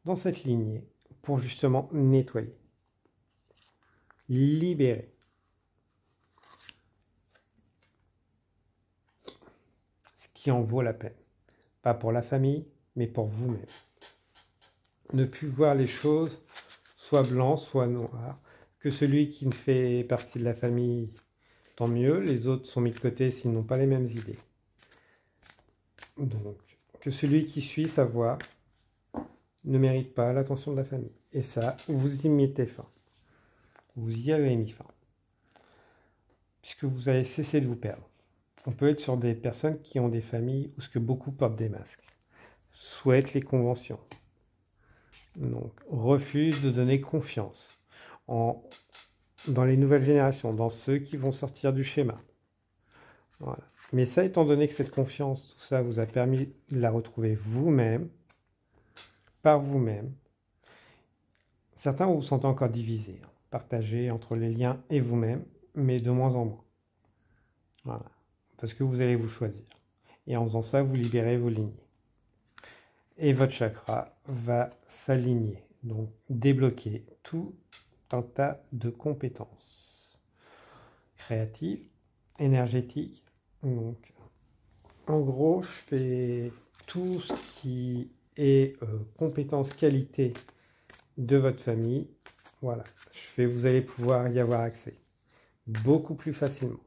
dans cette lignée, pour justement nettoyer, libérer. Ce qui en vaut la peine. Pas pour la famille, mais pour vous-même. Ne plus voir les choses soit blanc, soit noir. Que celui qui ne fait partie de la famille, tant mieux. Les autres sont mis de côté s'ils n'ont pas les mêmes idées. Donc, que celui qui suit sa voie ne mérite pas l'attention de la famille. Et ça, vous y mettez fin. Vous y avez mis fin. Puisque vous avez cessé de vous perdre. On peut être sur des personnes qui ont des familles où ce que beaucoup portent des masques. Souhaitent les conventions. Donc, refusent de donner confiance dans les nouvelles générations, dans ceux qui vont sortir du schéma. Voilà. Mais ça, étant donné que cette confiance, tout ça vous a permis de la retrouver vous-même, par vous-même, certains vous sentez encore divisés, partagés entre les liens et vous-même, mais de moins en moins. Voilà. Parce que vous allez vous choisir. Et en faisant ça, vous libérez vos lignées. Et votre chakra va s'aligner, donc débloquer tout un tas de compétences créatives, énergétiques. Donc, en gros, je fais tout ce qui est compétences, qualité de votre famille. Voilà, vous allez pouvoir y avoir accès beaucoup plus facilement.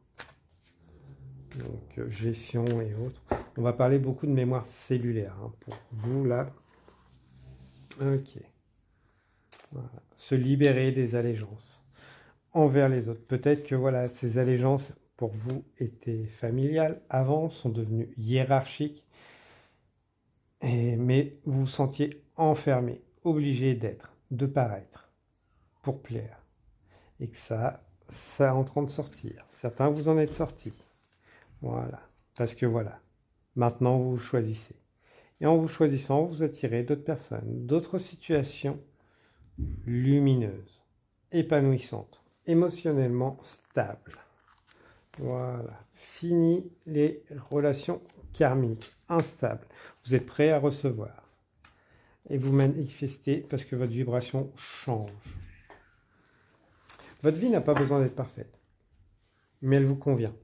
Donc, gestion et autres. On va parler beaucoup de mémoire cellulaire hein, pour vous là. Ok. Voilà. Se libérer des allégeances envers les autres. Peut-être que voilà, ces allégeances pour vous étaient familiales avant, sont devenues hiérarchiques, mais vous vous sentiez enfermé, obligé d'être, de paraître, pour plaire. Et que ça est en train de sortir. Certains vous en êtes sortis. Voilà. Parce que voilà, maintenant vous choisissez. Et en vous choisissant, vous attirez d'autres personnes, d'autres situations lumineuses, épanouissantes, émotionnellement stables. Voilà. Fini les relations karmiques, instables. Vous êtes prêt à recevoir. Et vous manifestez parce que votre vibration change. Votre vie n'a pas besoin d'être parfaite, mais elle vous convient.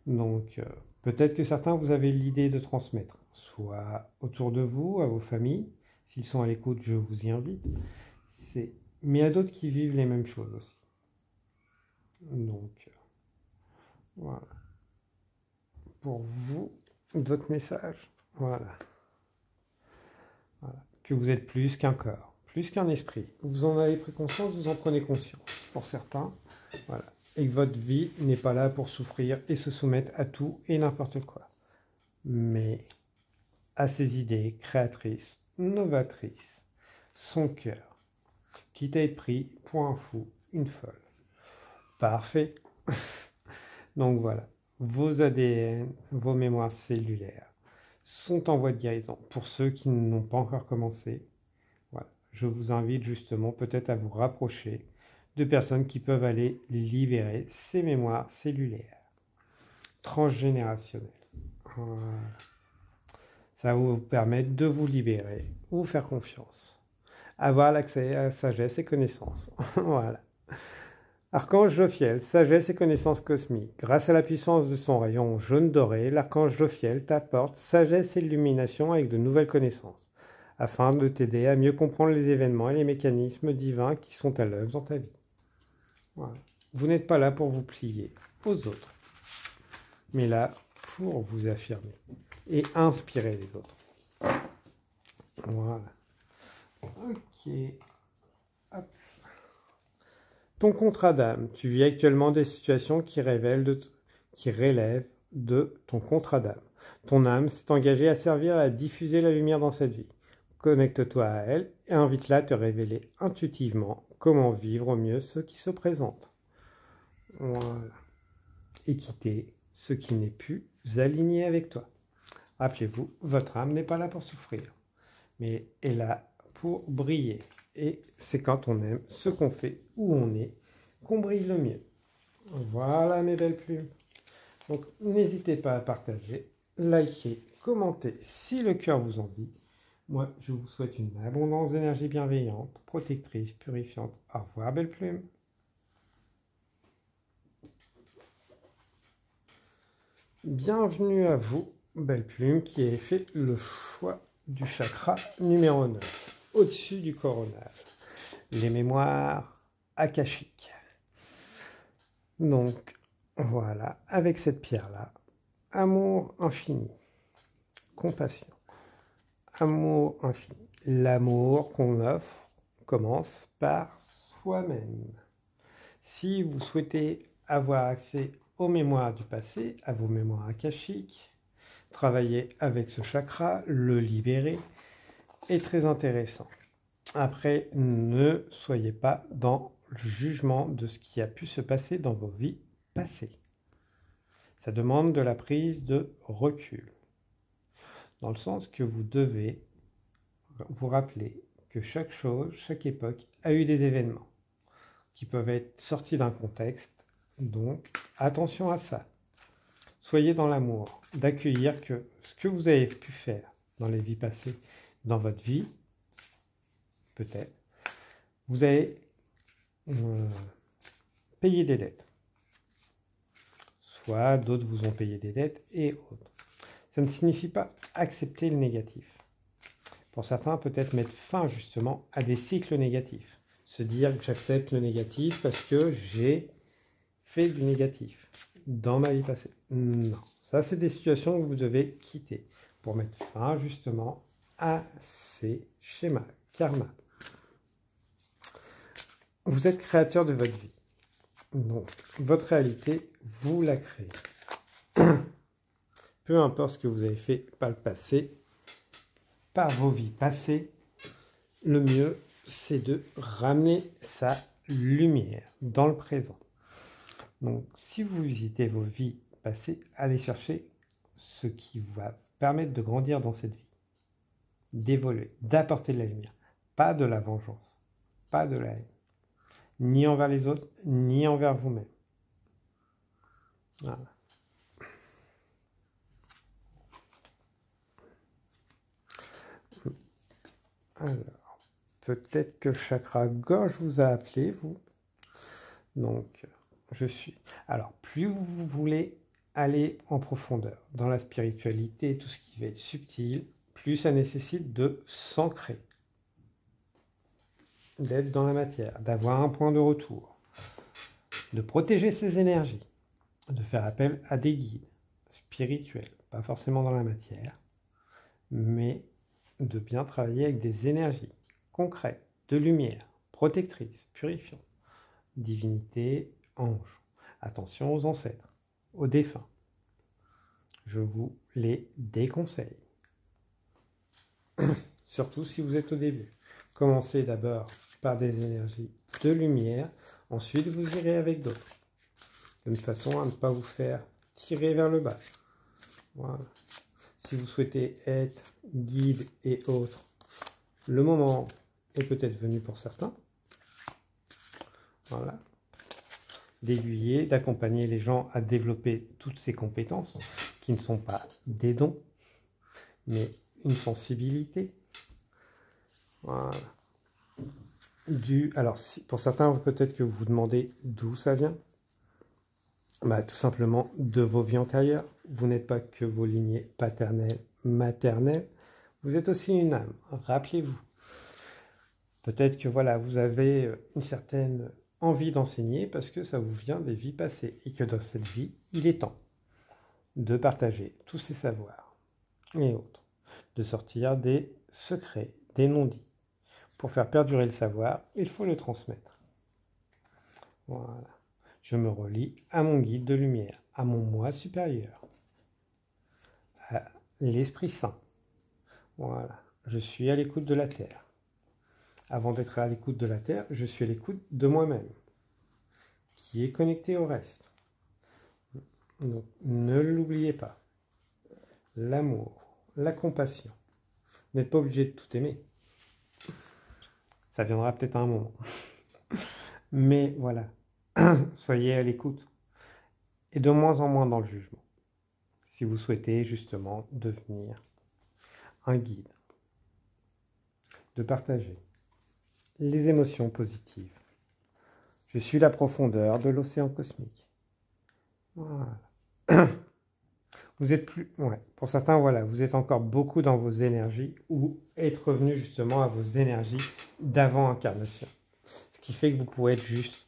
Donc, peut-être que certains, vous avez l'idée de transmettre, soit autour de vous, à vos familles. S'ils sont à l'écoute, je vous y invite. Mais il y a d'autres qui vivent les mêmes choses aussi. Donc, voilà. Pour vous, votre message, voilà. Voilà. Que vous êtes plus qu'un corps, plus qu'un esprit. Vous en avez pris conscience, vous en prenez conscience. Pour certains, voilà. Et que votre vie n'est pas là pour souffrir et se soumettre à tout et n'importe quoi. Mais à ses idées créatrices, novatrices, son cœur, quitte à être pris pour un fou, une folle. Parfait. Donc voilà, vos ADN, vos mémoires cellulaires sont en voie de guérison. Pour ceux qui n'ont pas encore commencé, voilà, je vous invite justement peut-être à vous rapprocher de personnes qui peuvent aller libérer ces mémoires cellulaires transgénérationnelles. Voilà. Ça va vous permettre de vous libérer, vous faire confiance, avoir l'accès à la sagesse et connaissances. Voilà. Archange Jophiel, sagesse et connaissances cosmiques. Grâce à la puissance de son rayon jaune doré, l'archange Jophiel t'apporte sagesse et illumination avec de nouvelles connaissances, afin de t'aider à mieux comprendre les événements et les mécanismes divins qui sont à l'œuvre dans ta vie. Voilà. Vous n'êtes pas là pour vous plier aux autres, mais là pour vous affirmer et inspirer les autres. Voilà. Ok. Hop. Ton contrat d'âme. Tu vis actuellement des situations qui relèvent de ton contrat d'âme. Ton âme s'est engagée à servir à diffuser la lumière dans cette vie. Connecte-toi à elle et invite-la à te révéler intuitivement comment vivre au mieux ce qui se présente. Voilà. Équité, ce qui n'est plus aligné avec toi. Rappelez-vous, votre âme n'est pas là pour souffrir, mais est là pour briller. Et c'est quand on aime ce qu'on fait, où on est, qu'on brille le mieux. Voilà mes belles plumes. Donc n'hésitez pas à partager, liker, commenter si le cœur vous en dit. Moi, je vous souhaite une abondance d'énergie bienveillante, protectrice, purifiante. Au revoir, belles plumes. Bienvenue à vous, belle plume, qui avez fait le choix du chakra numéro 9, au-dessus du coronal, les mémoires akashiques. Donc, voilà, avec cette pierre-là, amour infini, compassion, amour infini. L'amour qu'on offre commence par soi-même. Si vous souhaitez avoir accès aux mémoires du passé, à vos mémoires akashiques, travailler avec ce chakra, le libérer, est très intéressant. Après, ne soyez pas dans le jugement de ce qui a pu se passer dans vos vies passées. Ça demande de la prise de recul, dans le sens que vous devez vous rappeler que chaque chose, chaque époque a eu des événements qui peuvent être sortis d'un contexte. Donc, attention à ça. Soyez dans l'amour, d'accueillir que ce que vous avez pu faire dans les vies passées, dans votre vie, peut-être, vous avez payé des dettes. Soit d'autres vous ont payé des dettes et autres. Ça ne signifie pas accepter le négatif. Pour certains, peut-être mettre fin justement à des cycles négatifs. Se dire que j'accepte le négatif parce que j'ai fait du négatif dans ma vie passée. Non, ça c'est des situations que vous devez quitter pour mettre fin justement à ces schémas, karma. Vous êtes créateur de votre vie. Donc, votre réalité, vous la créez. Peu importe ce que vous avez fait par le passé, par vos vies passées, le mieux, c'est de ramener sa lumière dans le présent. Donc, si vous visitez vos vies passées, allez chercher ce qui va vous permettre de grandir dans cette vie, d'évoluer, d'apporter de la lumière, pas de la vengeance, pas de la haine, ni envers les autres, ni envers vous-même. Voilà. Alors, peut-être que le chakra gauche vous a appelé, vous. Donc, je suis. Alors, plus vous voulez aller en profondeur dans la spiritualité, tout ce qui va être subtil, plus ça nécessite de s'ancrer, d'être dans la matière, d'avoir un point de retour, de protéger ses énergies, de faire appel à des guides spirituels, pas forcément dans la matière, mais de bien travailler avec des énergies concrètes, de lumière, protectrices, purifiantes, divinité, ange. Attention aux ancêtres, aux défunts. Je vous les déconseille. Surtout si vous êtes au début. Commencez d'abord par des énergies de lumière, ensuite vous irez avec d'autres. De façon à ne pas vous faire tirer vers le bas. Voilà. Si vous souhaitez être guide et autres, le moment est peut-être venu pour certains. Voilà. D'aiguiller, d'accompagner les gens à développer toutes ces compétences qui ne sont pas des dons, mais une sensibilité. Voilà. Alors, pour certains, peut-être que vous vous demandez d'où ça vient. Bah, tout simplement de vos vies antérieures. Vous n'êtes pas que vos lignées paternelles, maternelles. Vous êtes aussi une âme. Rappelez-vous. Peut-être que voilà, vous avez une certaine envie d'enseigner parce que ça vous vient des vies passées et que dans cette vie, il est temps de partager tous ces savoirs et autres, de sortir des secrets, des non-dits. Pour faire perdurer le savoir, il faut le transmettre. Voilà. Je me relie à mon guide de lumière, à mon moi supérieur, à l'Esprit Saint. Voilà. Je suis à l'écoute de la Terre. Avant d'être à l'écoute de la Terre, je suis à l'écoute de moi-même, qui est connecté au reste. Donc, ne l'oubliez pas. L'amour, la compassion. Vous n'êtes pas obligé de tout aimer. Ça viendra peut-être à un moment. Mais voilà, soyez à l'écoute. Et de moins en moins dans le jugement. Si vous souhaitez justement devenir un guide. De partager les émotions positives. Je suis la profondeur de l'océan cosmique. Voilà. Vous êtes plus... Ouais, pour certains, voilà, vous êtes encore beaucoup dans vos énergies ou être revenu justement à vos énergies d'avant-incarnation. Ce qui fait que vous pouvez être juste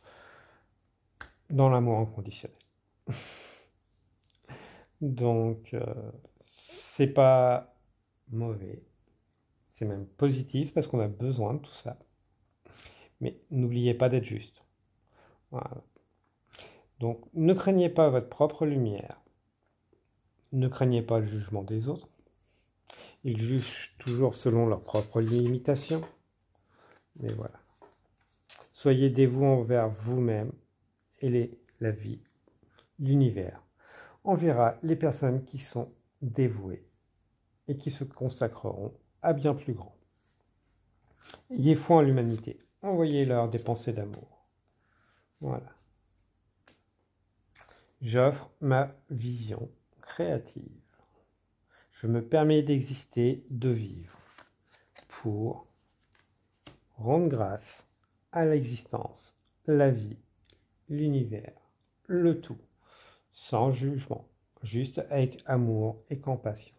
dans l'amour inconditionnel. Donc, c'est pas mauvais, c'est même positif parce qu'on a besoin de tout ça. Mais n'oubliez pas d'être juste. Voilà. Donc, ne craignez pas votre propre lumière. Ne craignez pas le jugement des autres. Ils jugent toujours selon leurs propres limitations. Mais voilà. Soyez dévoués envers vous-même et la vie, l'univers. On verra les personnes qui sont dévouées et qui se consacreront à bien plus grand. Ayez foi en l'humanité. Envoyez-leur des pensées d'amour. Voilà. J'offre ma vision créative. Je me permets d'exister, de vivre, pour rendre grâce à l'existence, la vie, l'univers, le tout, sans jugement, juste avec amour et compassion,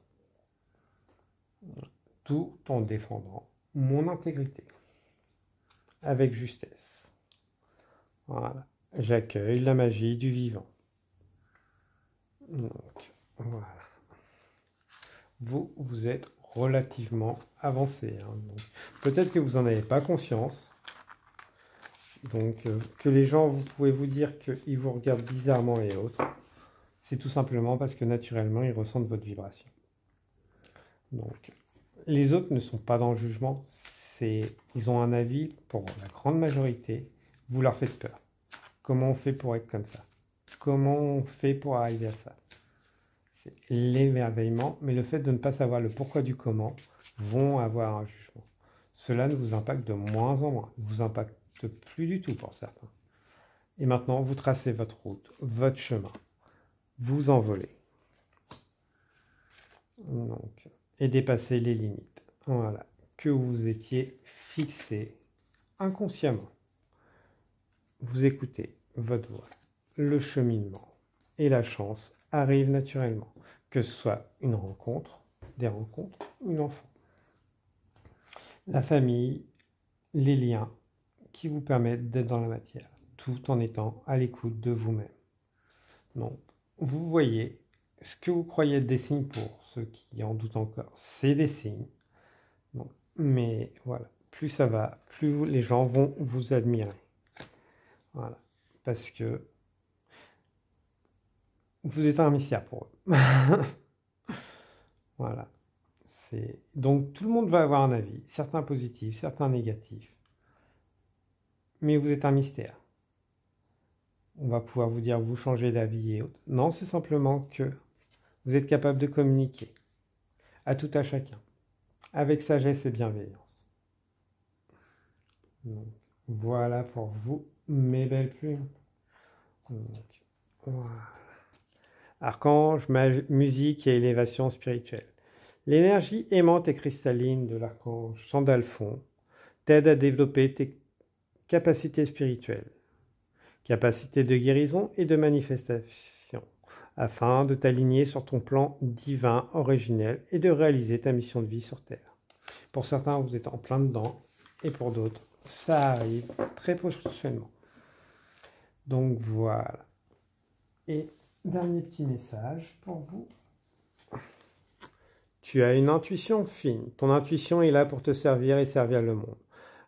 tout en défendant mon intégrité, avec justesse. Voilà. J'accueille la magie du vivant. Donc, voilà. Vous êtes relativement avancé. Hein, peut-être que vous n'en avez pas conscience. Donc, que les gens, vous pouvez vous dire qu'ils vous regardent bizarrement et autres. C'est tout simplement parce que naturellement, ils ressentent votre vibration. Donc, les autres ne sont pas dans le jugement. Ils ont un avis, pour la grande majorité, vous leur faites peur. Comment on fait pour être comme ça? Comment on fait pour arriver à ça? C'est l'émerveillement, mais le fait de ne pas savoir le pourquoi du comment vont avoir un jugement. Cela ne vous impacte de moins en moins, ne vous impacte plus du tout pour certains. Et maintenant, vous tracez votre route, votre chemin, vous envolez. Donc, et dépassez les limites. Voilà, que vous étiez fixé inconsciemment. Vous écoutez votre voix, le cheminement et la chance arrivent naturellement, que ce soit une rencontre, des rencontres ou une enfant. La famille, les liens qui vous permettent d'être dans la matière, tout en étant à l'écoute de vous-même. Donc, vous voyez, ce que vous croyez être des signes, pour ceux qui en doutent encore, c'est des signes. Donc, mais voilà, plus ça va, plus les gens vont vous admirer. Voilà, parce que vous êtes un mystère pour eux. Voilà. Donc tout le monde va avoir un avis, certains positifs, certains négatifs. Mais vous êtes un mystère. On va pouvoir vous dire, vous changez d'avis et autres. Non, c'est simplement que vous êtes capable de communiquer à tout à chacun, avec sagesse et bienveillance. Donc, voilà pour vous, mes belles plumes. Donc, voilà. Archange, musique et élévation spirituelle. L'énergie aimante et cristalline de l'archange Sandalphon t'aide à développer tes capacités spirituelles, capacités de guérison et de manifestation, afin de t'aligner sur ton plan divin originel et de réaliser ta mission de vie sur Terre. Pour certains, vous êtes en plein dedans, et pour d'autres, ça arrive très prochainement. Donc voilà. Et dernier petit message pour vous. Tu as une intuition fine. Ton intuition est là pour te servir et servir le monde.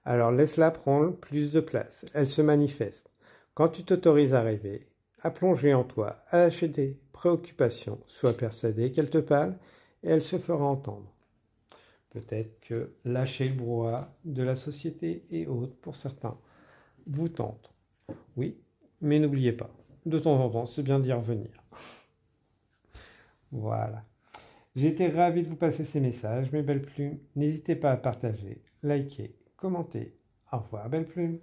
Alors laisse-la prendre plus de place. Elle se manifeste. Quand tu t'autorises à rêver, à plonger en toi, à lâcher tes préoccupations, sois persuadé qu'elle te parle et elle se fera entendre. Peut-être que lâcher le brouhaha de la société et autres, pour certains, vous tente. Oui, mais n'oubliez pas, de temps en temps, c'est bien d'y revenir. Voilà. J'ai été ravi de vous passer ces messages, mes belles plumes. N'hésitez pas à partager, liker, commenter. Au revoir, belles plumes.